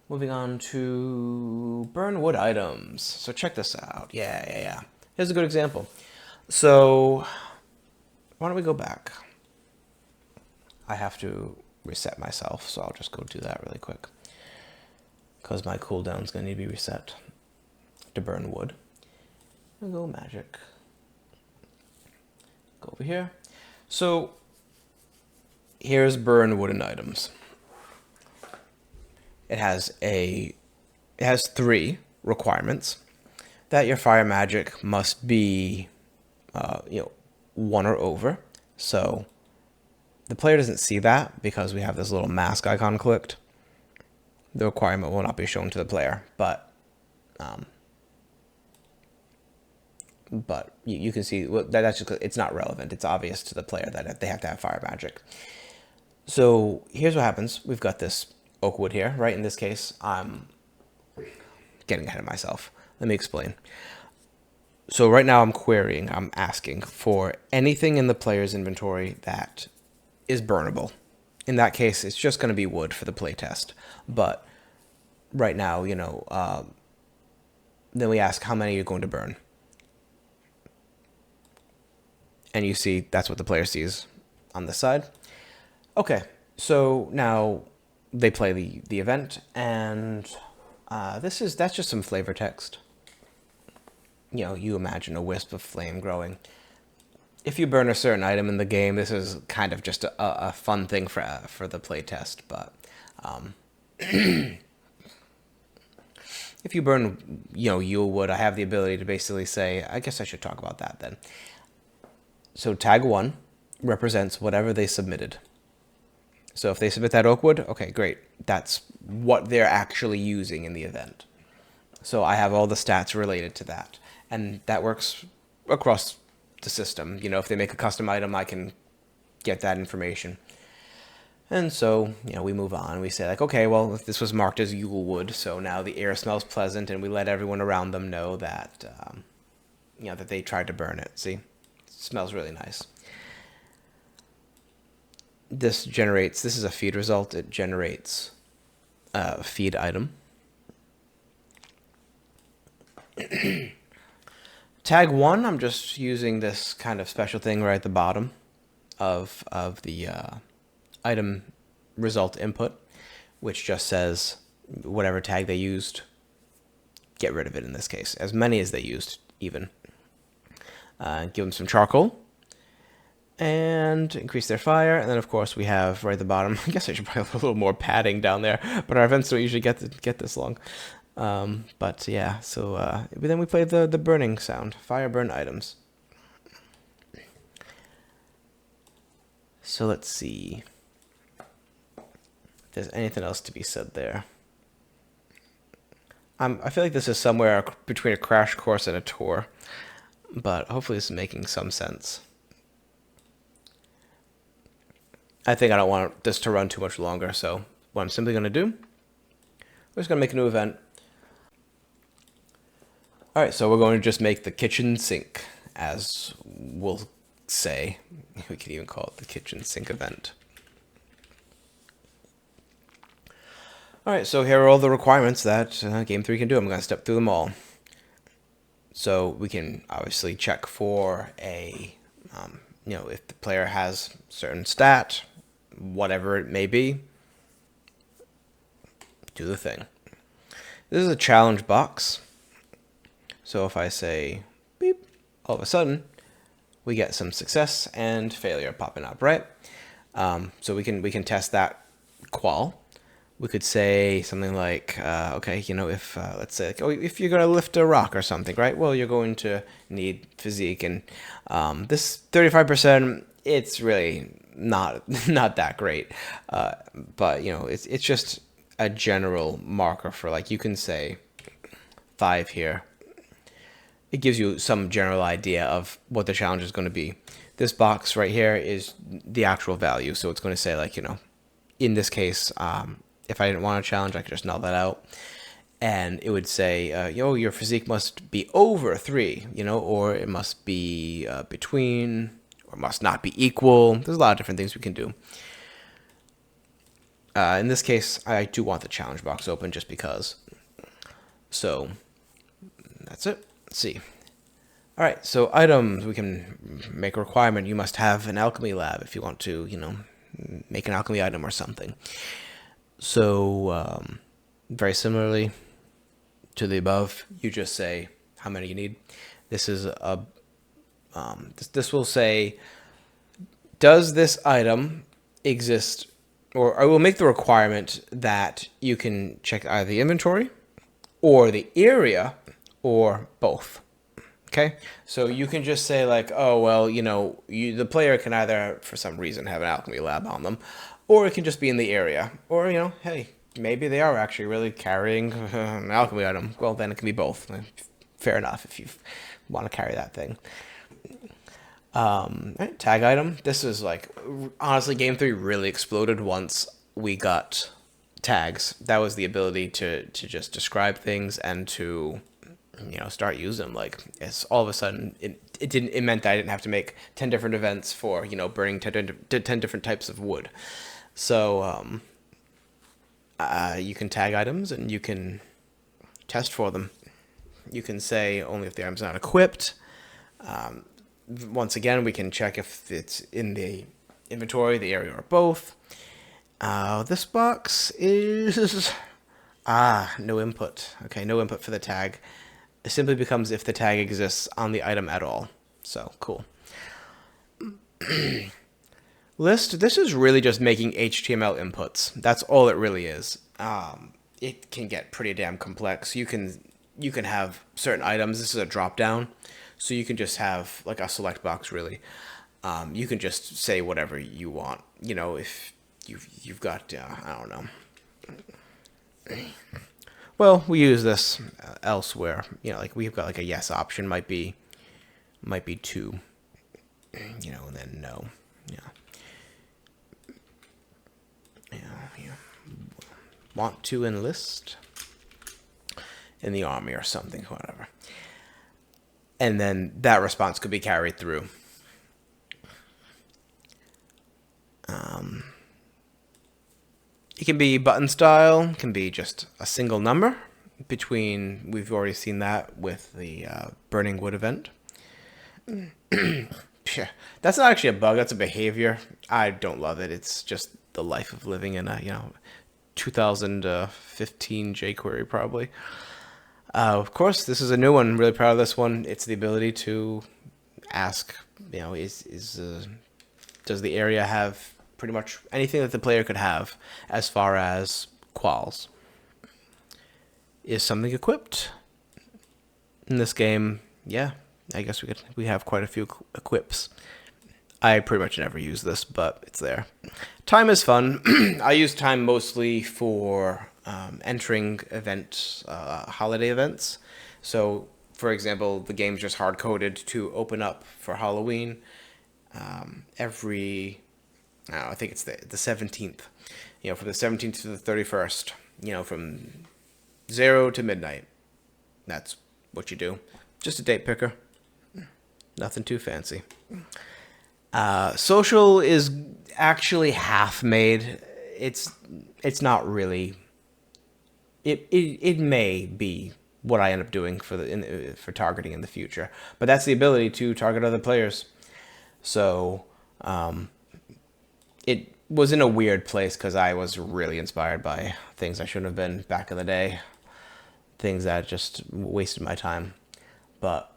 Moving on to burn wood items. So check this out. Yeah. Here's a good example. So why don't we go back? I have to reset myself, so I'll just go do that really quick. Because my cooldown's going to need to be reset to burn wood. I'll go magic. Go over here. So here's burn wooden items. It has 3 requirements. That your fire magic must be 1 or over. So the player doesn't see that because we have this little mask icon clicked. The requirement will not be shown to the player, but you can see that's just, it's not relevant. It's obvious to the player that they have to have fire magic. So here's what happens. We've got this oak wood here, right? In this case, I'm getting ahead of myself. Let me explain. So right now I'm asking for anything in the player's inventory that is burnable. In that case, it's just going to be wood for the playtest. But right now, then we ask how many you're going to burn. And you see that's what the player sees on this side. Okay, so now they play the event, and that's just some flavor text. You imagine a wisp of flame growing. If you burn a certain item in the game, this is kind of just a fun thing for the playtest. But if you burn, Yule wood, I have the ability to basically say, I guess I should talk about that then. So tag 1 represents whatever they submitted. So if they submit that oak wood, okay, great. That's what they're actually using in the event. So I have all the stats related to that. And that works across the system. If they make a custom item, I can get that information. And so, we move on. We say, like, okay, well, if this was marked as Yule wood, so now the air smells pleasant, and we let everyone around them know that, that they tried to burn it. See? It smells really nice. This is a feed result. It generates a feed item. Tag 1, I'm just using this kind of special thing right at the bottom of the item result input, which just says whatever tag they used, get rid of it in this case. As many as they used, even. Give them some charcoal. And increase their fire. And then, of course, we have right at the bottom, I guess I should probably have a little more padding down there, but our events don't usually get this long. But yeah, so then we play the burning sound, fire burn items. So let's see if there's anything else to be said there. I feel like this is somewhere between a crash course and a tour, but hopefully this is making some sense. I think I don't want this to run too much longer, so what I'm simply going to do, we're just going to make a new event. All right, so we're going to just make the kitchen sink, as we'll say. We could even call it the kitchen sink event. All right, so here are all the requirements that Game 3 can do. I'm going to step through them all. So we can obviously check for a, if the player has certain stat, whatever it may be, do the thing. This is a challenge box. So if I say beep, all of a sudden we get some success and failure popping up, right? So we can test that qual. We could say something like, okay, if let's say, if you're going to lift a rock or something, right? Well, you're going to need physique, and this 35%, it's really not that great. But it's just a general marker for, like, you can say 5 here. It gives you some general idea of what the challenge is going to be. This box right here is the actual value, so it's going to say, like, in this case, if I didn't want to challenge, I could just null that out. And it would say, your physique must be over 3, or it must be between, or must not be equal. There's a lot of different things we can do. In this case, I do want the challenge box open just because. So that's it. Let's see. All right, so items, we can make a requirement. You must have an alchemy lab if you want to, make an alchemy item or something. So very similarly to the above, you just say how many you need. This is this will say, does this item exist, or I will make the requirement that you can check either the inventory or the area or both. Okay, so you can just say, like, oh, well, the player can either, for some reason, have an alchemy lab on them, or it can just be in the area. Or, hey, maybe they are actually really carrying an alchemy item. Well, then it can be both. Fair enough if you want to carry that thing. Right, tag item. This is, like, honestly, Game 3 really exploded once we got tags. That was the ability to just describe things and to start using them. Like, it's all of a sudden it meant that I didn't have to make 10 different events for burning 10 different types of wood. So you can tag items and you can test for them. You can say only if the item's not equipped. Once again, we can check if it's in the inventory, the area, or both. This box is no input. Okay, no input for the tag. It simply becomes if the tag exists on the item at all. So, cool. List, this is really just making HTML inputs. That's all it really is. It can get pretty damn complex. You can have certain items. This is a drop down, so you can just have like a select box, really. You can just say whatever you want. If you've got, I don't know. Well, we use this elsewhere. Like, we've got like a yes option, might be 2, and then no. Want to enlist in the army or something, whatever. And then that response could be carried through. It can be button style, it can be just a single number between, we've already seen that with the burning wood event. That's not actually a bug, that's a behavior. I don't love it. It's just the life of living in a, 2015 jQuery probably. Of course, this is a new one. I'm really proud of this one. It's the ability to ask, does the area have pretty much anything that the player could have as far as quals? Is something equipped? In this game, yeah, I guess we have quite a few equips. I pretty much never use this, but it's there. Time is fun. I use time mostly for entering events, holiday events. So, for example, the game's just hard-coded to open up for Halloween every, I think it's the 17th. From the 17th to the 31st, from 0 to midnight. That's what you do. Just a date picker. Nothing too fancy. Social is actually half made. It's not really. It may be what I end up doing for targeting in the future. But that's the ability to target other players. So it was in a weird place because I was really inspired by things I shouldn't have been back in the day, things that just wasted my time. But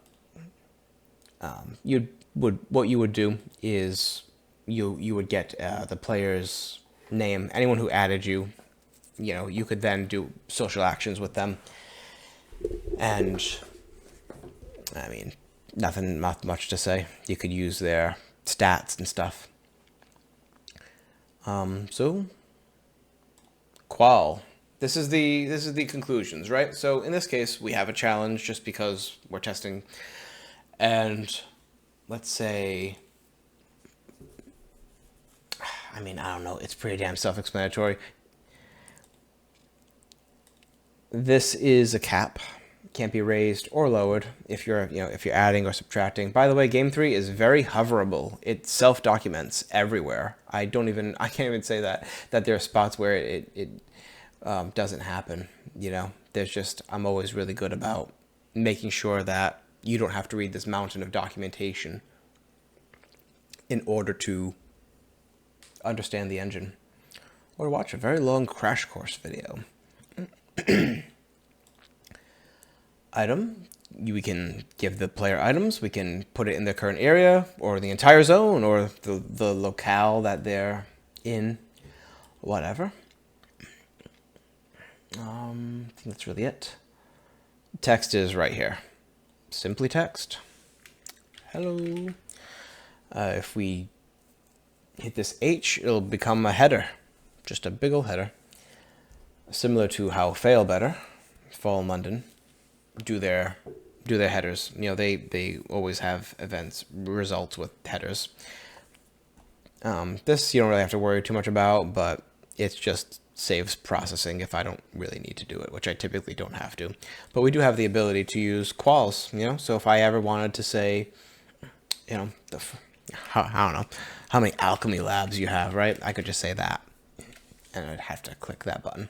what you would do is you would get the player's name, anyone who added you. You could then do social actions with them, and I mean, not much to say. You could use their stats and stuff. So qual. This is the conclusions, right? So in this case, we have a challenge just because we're testing, and let's say, I mean, I don't know. It's pretty damn self-explanatory. This is a cap. Can't be raised or lowered if you're adding or subtracting. By the way, Game 3 is very hoverable. It self-documents everywhere. I can't even say that there are spots where it doesn't happen. I'm always really good about making sure that you don't have to read this mountain of documentation in order to understand the engine or watch a very long crash course video. Item, we can give the player items. We can put it in their current area or the entire zone or the locale that they're in, whatever. I think that's really it. Text is right here. Simply text. Hello. If we hit this H, it'll become a header. Just a big ol' header. Similar to how Fail Better, Fall in London, do their headers. They always have results with headers. This you don't really have to worry too much about, but it just saves processing if I don't really need to do it, which I typically don't have to. But we do have the ability to use quals, so if I ever wanted to say, I don't know how many alchemy labs you have, right? I could just say that, and I'd have to click that button.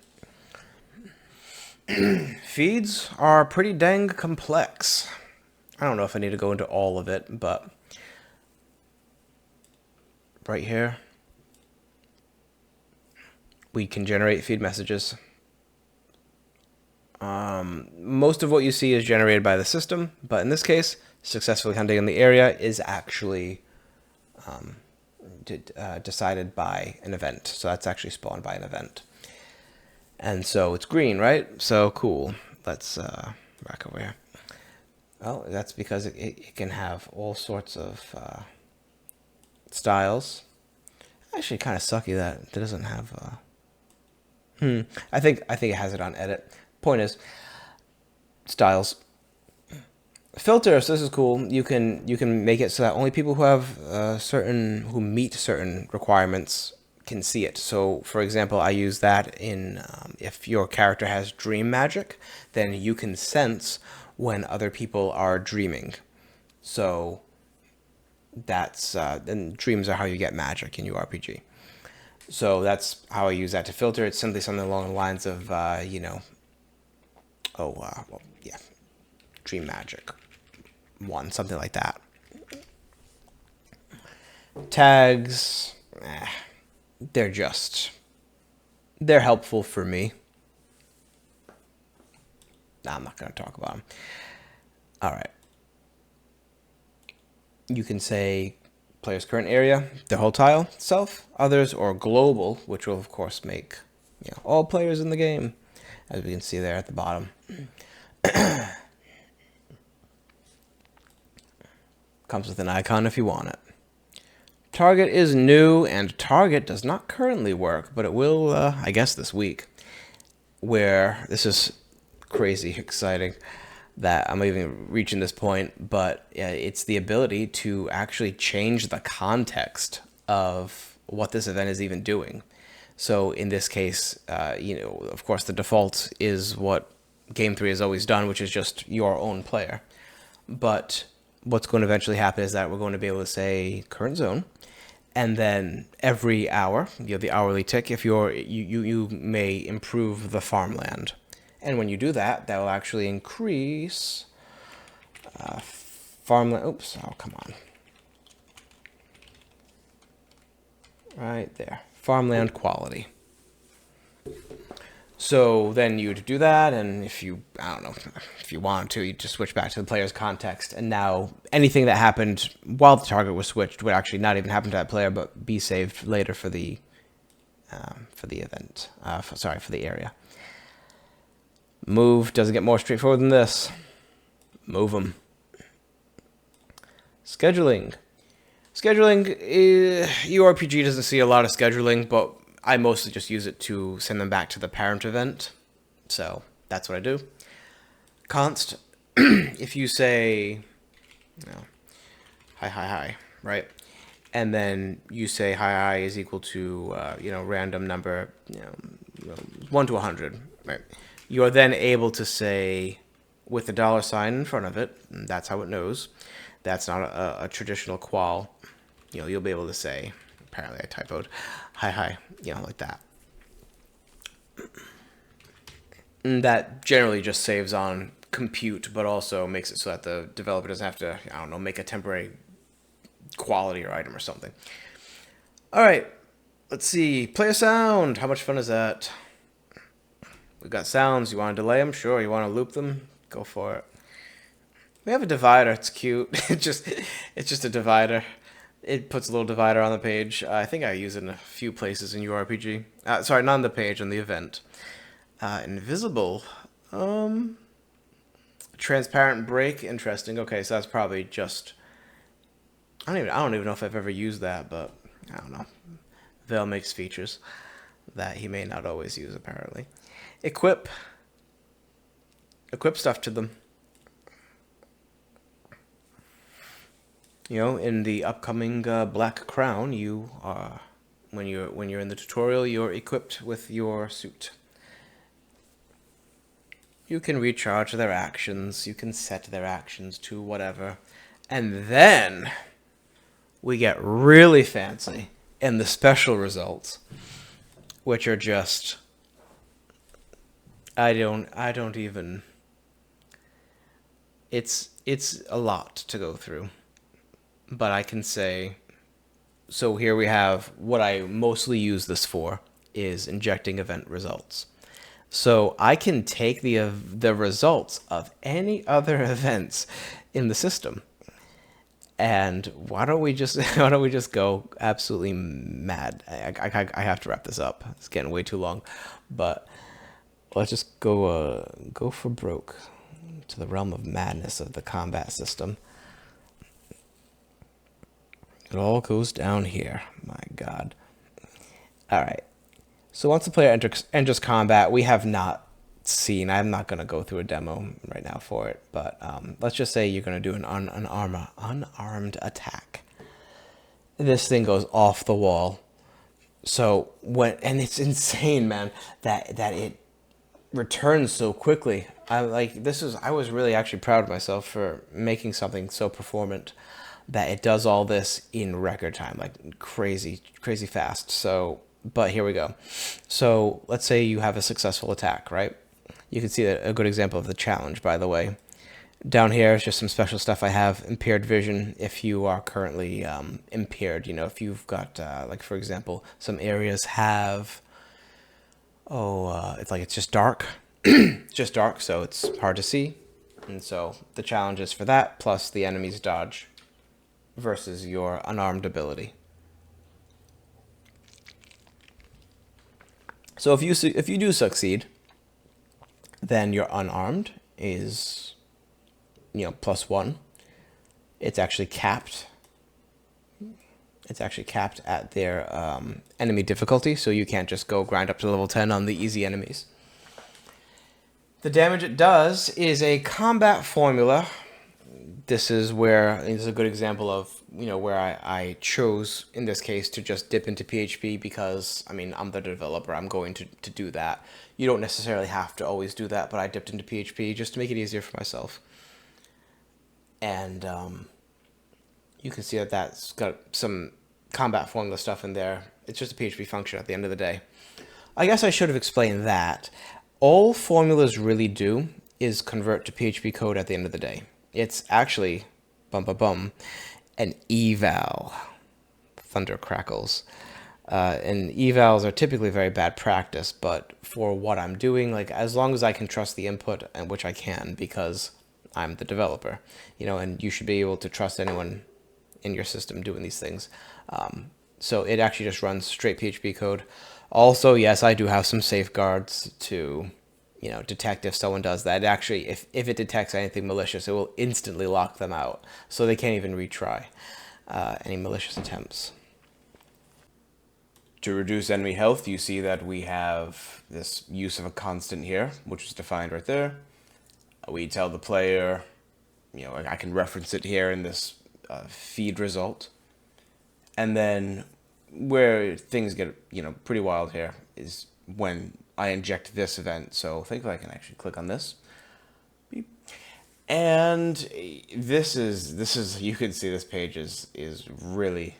Feeds are pretty dang complex. I don't know if I need to go into all of it, but right here, we can generate feed messages. Most of what you see is generated by the system, but in this case, successfully hunting in the area is actually decided by an event. So that's actually spawned by an event. And so it's green, right? So cool. Let's back over here. Oh, that's because it can have all sorts of styles. Actually, kind of sucky that it doesn't have. I think it has it on edit. Point is, styles. Filters. This is cool. You can make it so that only people who have who meet certain requirements can see it. So, for example, I use that in if your character has dream magic, then you can sense when other people are dreaming. So that's and dreams are how you get magic in URPG. So that's how I use that to filter. It's simply something along the lines of dream magic 1, something like that. Tags, they're helpful for me. Nah, I'm not going to talk about them. All right. You can say player's current area, the whole tile itself, others, or global, which will of course make all players in the game, as we can see there at the bottom. Comes with an icon if you want it. Target is new, and Target does not currently work, but it will, I guess, this week. Where this is crazy exciting that I'm even reaching this point, but it's the ability to actually change the context of what this event is even doing. So in this case, of course, the default is what Game 3 has always done, which is just your own player. But what's going to eventually happen is that we're going to be able to say current zone, and then every hour, the hourly tick, if you may improve the farmland. And when you do that, that will actually increase farmland. Oops, oh, come on. Right there. Farmland quality. So then you'd do that, and if you, I don't know, if you wanted to, you'd just switch back to the player's context, and now anything that happened while the target was switched would actually not even happen to that player, but be saved later for the event. For the area. Move doesn't get more straightforward than this. Move them. Scheduling. URPG doesn't see a lot of scheduling, but I mostly just use it to send them back to the parent event. So that's what I do. Const, if you say, hi, right? And then you say hi is equal to, random number, 1 to 100, right? You're then able to say, with the $sign in front of it, and that's how it knows. That's not a traditional qual. You'll be able to say, apparently I typoed, hi, like that. And that generally just saves on compute, but also makes it so that the developer doesn't have to, make a temporary quality or item or something. All right, let's see. Player sound. How much fun is that? We've got sounds. You want to delay them? Sure. You want to loop them? Go for it. We have a divider. It's cute. It's just a divider. It puts a little divider on the page. I think I use it in a few places in URPG. Sorry, not on the page, on the event. Invisible. Transparent break. Interesting. Okay, so that's probably just... I don't even know if I've ever used that, but I don't know. Vael makes features that he may not always use, apparently. Equip stuff to them. In the upcoming Black Crown, you are when you're in the tutorial, you're equipped with your suit. You can recharge their actions. You can set their actions to whatever, and then we get really fancy in the special results, which are just I don't even. It's a lot to go through. But I can say, so here we have what I mostly use this for is injecting event results. So I can take the results of any other events in the system, and why don't we just go absolutely mad? I have to wrap this up. It's getting way too long, but let's just go for broke to the realm of madness of the combat system. It all goes down here. My God. All right. So once the player enters combat, we have not seen. I'm not going to go through a demo right now for it, but let's just say you're going to do an unarmed attack. This thing goes off the wall. So and it's insane, man, that it returns so quickly. I was really actually proud of myself for making something so performant that it does all this in record time, like crazy fast. So, but here we go. So let's say you have a successful attack, right? You can see a good example of the challenge, by the way. Down here is just some special stuff I have. Impaired vision, if you are currently impaired, if you've got, like for example, some areas have, it's just dark. It's just dark, so it's hard to see. And so the challenge is for that, plus the enemy's dodge versus your unarmed ability. So if you do succeed, then your unarmed is +1. It's actually capped. It's actually capped at their enemy difficulty, so you can't just go grind up to level 10 on the easy enemies. The damage it does is a combat formula. This is a good example of where I chose in this case to just dip into PHP because I'm the developer. I'm going to do that. You don't necessarily have to always do that, but I dipped into PHP just to make it easier for myself. And you can see that that's got some combat formula stuff in there. It's just a PHP function at the end of the day. I guess I should have explained that. All formulas really do is convert to PHP code at the end of the day. It's actually, bum bum bum, an eval. Thunder crackles. And evals are typically very bad practice, but for what I'm doing, like as long as I can trust the input, and which I can because I'm the developer, and you should be able to trust anyone in your system doing these things. So it actually just runs straight PHP code. Also, yes, I do have some safeguards to, detect if someone does that. Actually, if it detects anything malicious, it will instantly lock them out, so they can't even retry any malicious attempts. To reduce enemy health, you see that we have this use of a constant here, which is defined right there. We tell the player, I can reference it here in this feed result. And then where things get, pretty wild here is when I inject this event. So I think I can actually click on this. Beep. And this is you can see this page is really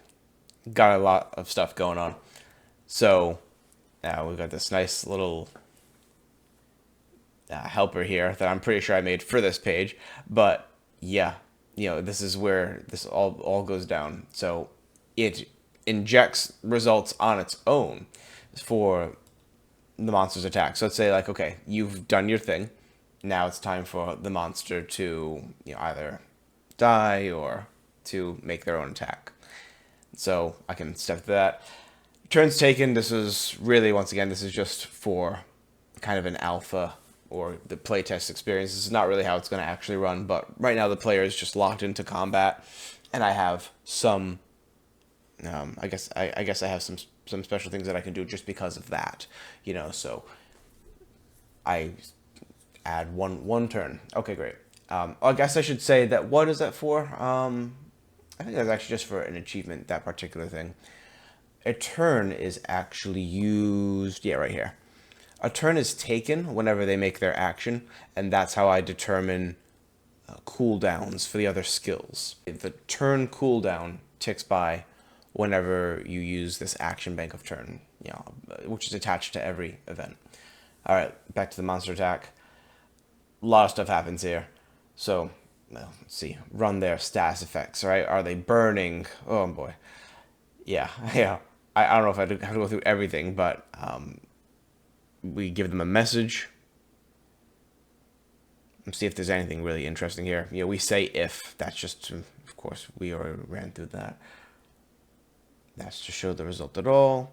got a lot of stuff going on. So now we've got this nice little helper here that I'm pretty sure I made for this page. But yeah, this is where this all goes down. So it injects results on its own for the monster's attack. So let's say like, okay, you've done your thing. Now it's time for the monster to either die or to make their own attack. So I can step to that. Turns taken, this is really, once again, this is just for kind of an alpha or the playtest experience. This is not really how it's going to actually run, but right now the player is just locked into combat, and I have some, I guess I have some special things that I can do just because of that, so I add one turn. Okay, great. I guess I should say that what is that for? I think that's actually just for an achievement, that particular thing. A turn is actually used, right here. A turn is taken whenever they make their action, and that's how I determine cooldowns for the other skills. The turn cooldown ticks by whenever you use this action bank of turn, which is attached to every event. All right, back to the monster attack. A lot of stuff happens here. So, let's see. Run their status effects, right? Are they burning? Oh, boy. Yeah. I don't know if I have to go through everything, but we give them a message. Let's see if there's anything really interesting here. We say if. That's just, of course, we already ran through that. That's to show the result at all.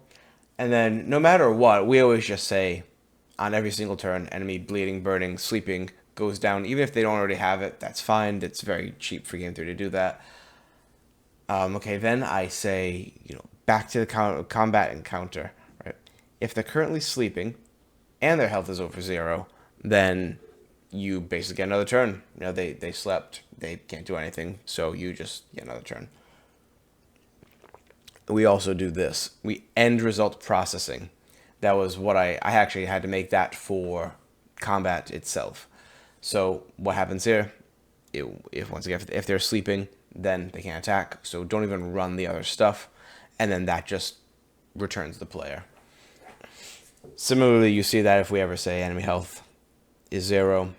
And then, no matter what, we always just say, on every single turn, enemy bleeding, burning, sleeping goes down. Even if they don't already have it, that's fine. It's very cheap for Game 3 to do that. Okay, then I say, back to the combat encounter, right? If they're currently sleeping and their health is over 0, then you basically get another turn. They slept, they can't do anything, so you just get another turn. We also do this. We end result processing. That was what I actually had to make that for combat itself. So what happens here? If they're sleeping, then they can't attack. So don't even run the other stuff, and then that just returns the player. Similarly, you see that if we ever say enemy health is 0,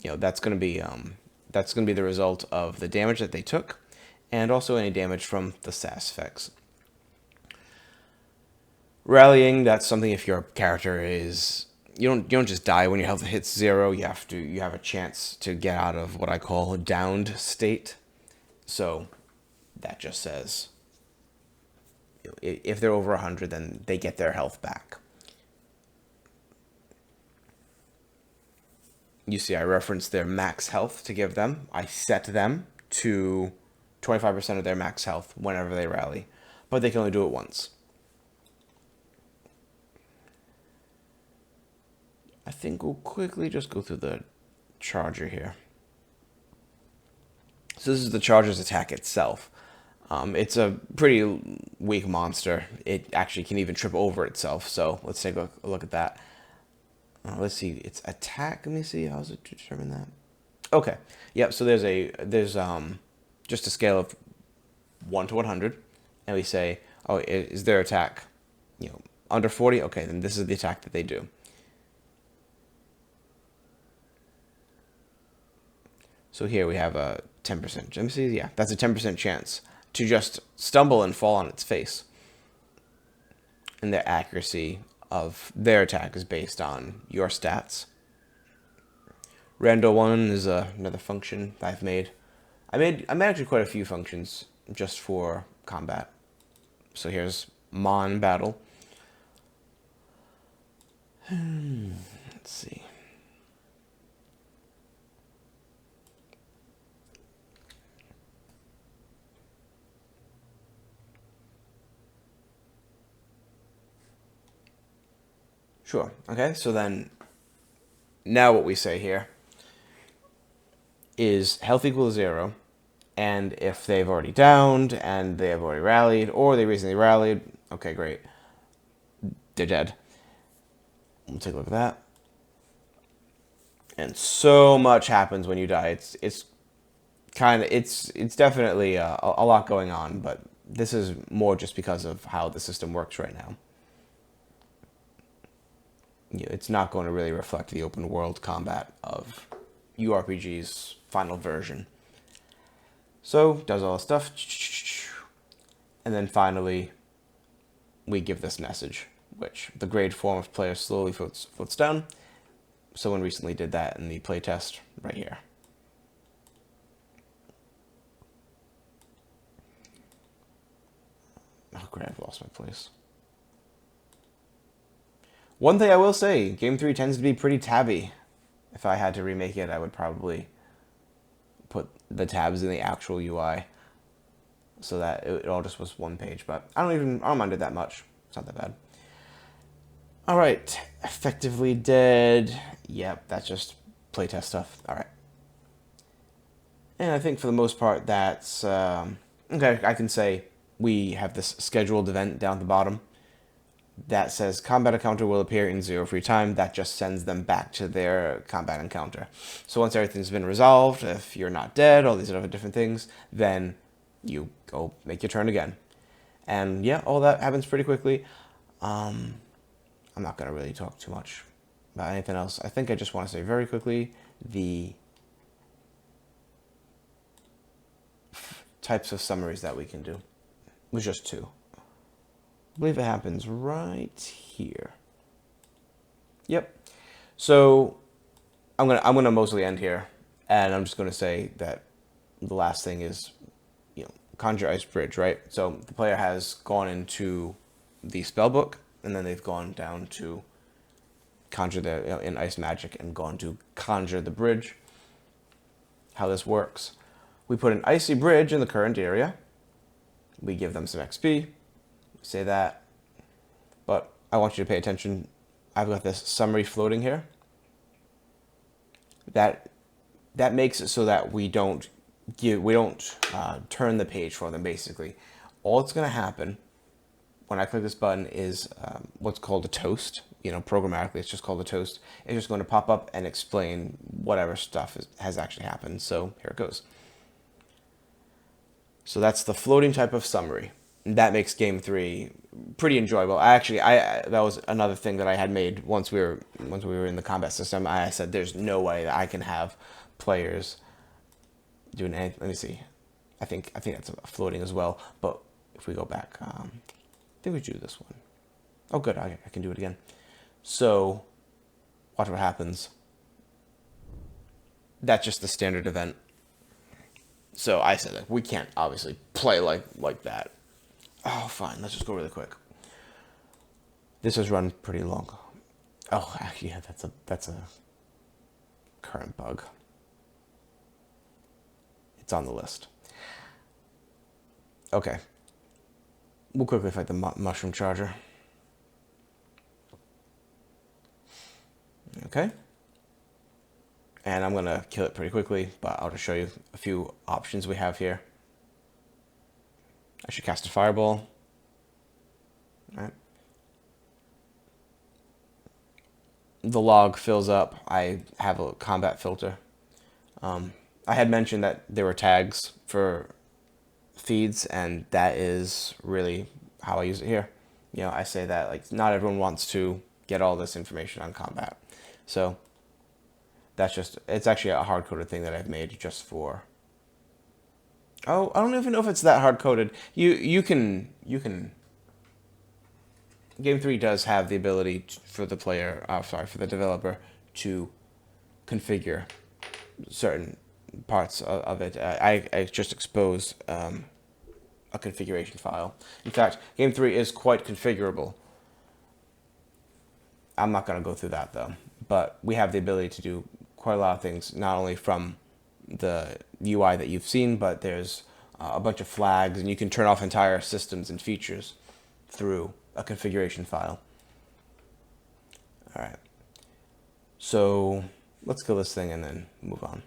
that's going to be the result of the damage that they took, and also any damage from the status effects. Rallying, that's something if your character is you don't just die when your health hits 0. You have a chance to get out of what I call a downed state. So that just says if they're over 100, then they get their health back. You see, I referenced their max health to give them. I set them to 25% of their max health whenever they rally, but they can only do it once. I think we'll quickly just go through the charger here. So this is the charger's attack itself. It's a pretty weak monster. It actually can even trip over itself. So let's take a look at that. Let's see, its attack. Let me see. How's it to determine that? Okay. Yep. So there's just a scale of 1 to 100, and we say, oh, is their attack, under 40? Okay, then this is the attack that they do. So here we have a 10%. Let me see. Yeah, that's a 10% chance to just stumble and fall on its face. And the accuracy of their attack is based on your stats. Rando1 is another function that I've made. I made actually quite a few functions just for combat. So here's Mon battle. Let's see. Sure. Okay, so then now what we say here is health equals 0, and if they've already downed and they have already rallied, or they recently rallied, okay, great. They're dead. We'll take a look at that. And so much happens when you die. It's definitely a lot going on, but this is more just because of how the system works right now. It's not going to really reflect the open world combat of URPG's final version. So, does all the stuff. And then finally, we give this message, which the grade form of player slowly floats down. Someone recently did that in the playtest right here. Oh, great, I've lost my place. One thing I will say, Game 3 tends to be pretty tabby. If I had to remake it, I would probably put the tabs in the actual UI so that it all just was one page. But I don't mind it that much. It's not that bad. All right, effectively dead. Yep, that's just playtest stuff. All right. And I think for the most part, that's okay. I can say we have this scheduled event down at the bottom that says combat encounter will appear in 0 free time. That just sends them back to their combat encounter. So once everything's been resolved, if you're not dead, all these other different things, then you go make your turn again. And yeah, all that happens pretty quickly. I'm not going to really talk too much about anything else. I think I just want to say very quickly the types of summaries that we can do. It was just 2. I believe it happens right here. Yep. So I'm gonna mostly end here, and I'm just gonna say that the last thing is, conjure ice bridge, right? So the player has gone into the spell book, and then they've gone down to conjure in ice magic and gone to conjure the bridge. How this works: we put an icy bridge in the current area. We give them some XP. Say that, but I want you to pay attention. I've got this summary floating here. That makes it so that we don't turn the page for them. Basically, all that's going to happen when I click this button is what's called a toast. Programmatically, it's just called a toast. It's just going to pop up and explain whatever stuff has actually happened. So here it goes. So that's the floating type of summary. That makes Game 3 pretty enjoyable. That was another thing that I had made once we were in the combat system. I said there's no way that I can have players doing anything. Let me see. I think that's floating as well. But if we go back, I think we do this one. Oh, good. I can do it again. So watch what happens. That's just the standard event. So I said that we can't obviously play like that. Oh, fine. Let's just go really quick. This has run pretty long. Oh, actually, yeah, that's a current bug. It's on the list. Okay. We'll quickly fight the mushroom charger. Okay. And I'm going to kill it pretty quickly, but I'll just show you a few options we have here. I should cast a fireball. All right. The log fills up. I have a combat filter. I had mentioned that there were tags for feeds, and that is really how I use it here. I say that not everyone wants to get all this information on combat. So it's actually a hard-coded thing that I've made just for... Oh, I don't even know if it's that hard-coded. You can... Game 3 does have the ability for the player, for the developer to configure certain parts of it. I just exposed a configuration file. In fact, Game 3 is quite configurable. I'm not going to go through that though, but we have the ability to do quite a lot of things, not only from the UI that you've seen, but there's a bunch of flags, and you can turn off entire systems and features through a configuration file. All right, so let's kill this thing and then move on.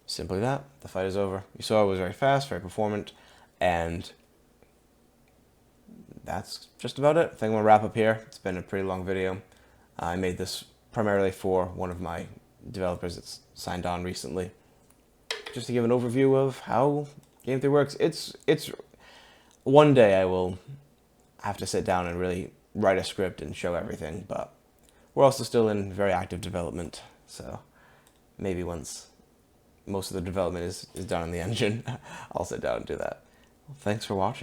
Simply that, the fight is over. You saw it was very fast, very performant, and that's just about it. I think I'm gonna wrap up here. It's been a pretty long video. I made this primarily for one of my developers that's signed on recently, just to give an overview of how Game 3 works. It's one day I will have to sit down and really write a script and show everything, but we're also still in very active development, so maybe once most of the development is done in the engine, I'll sit down and do that. Well, thanks for watching.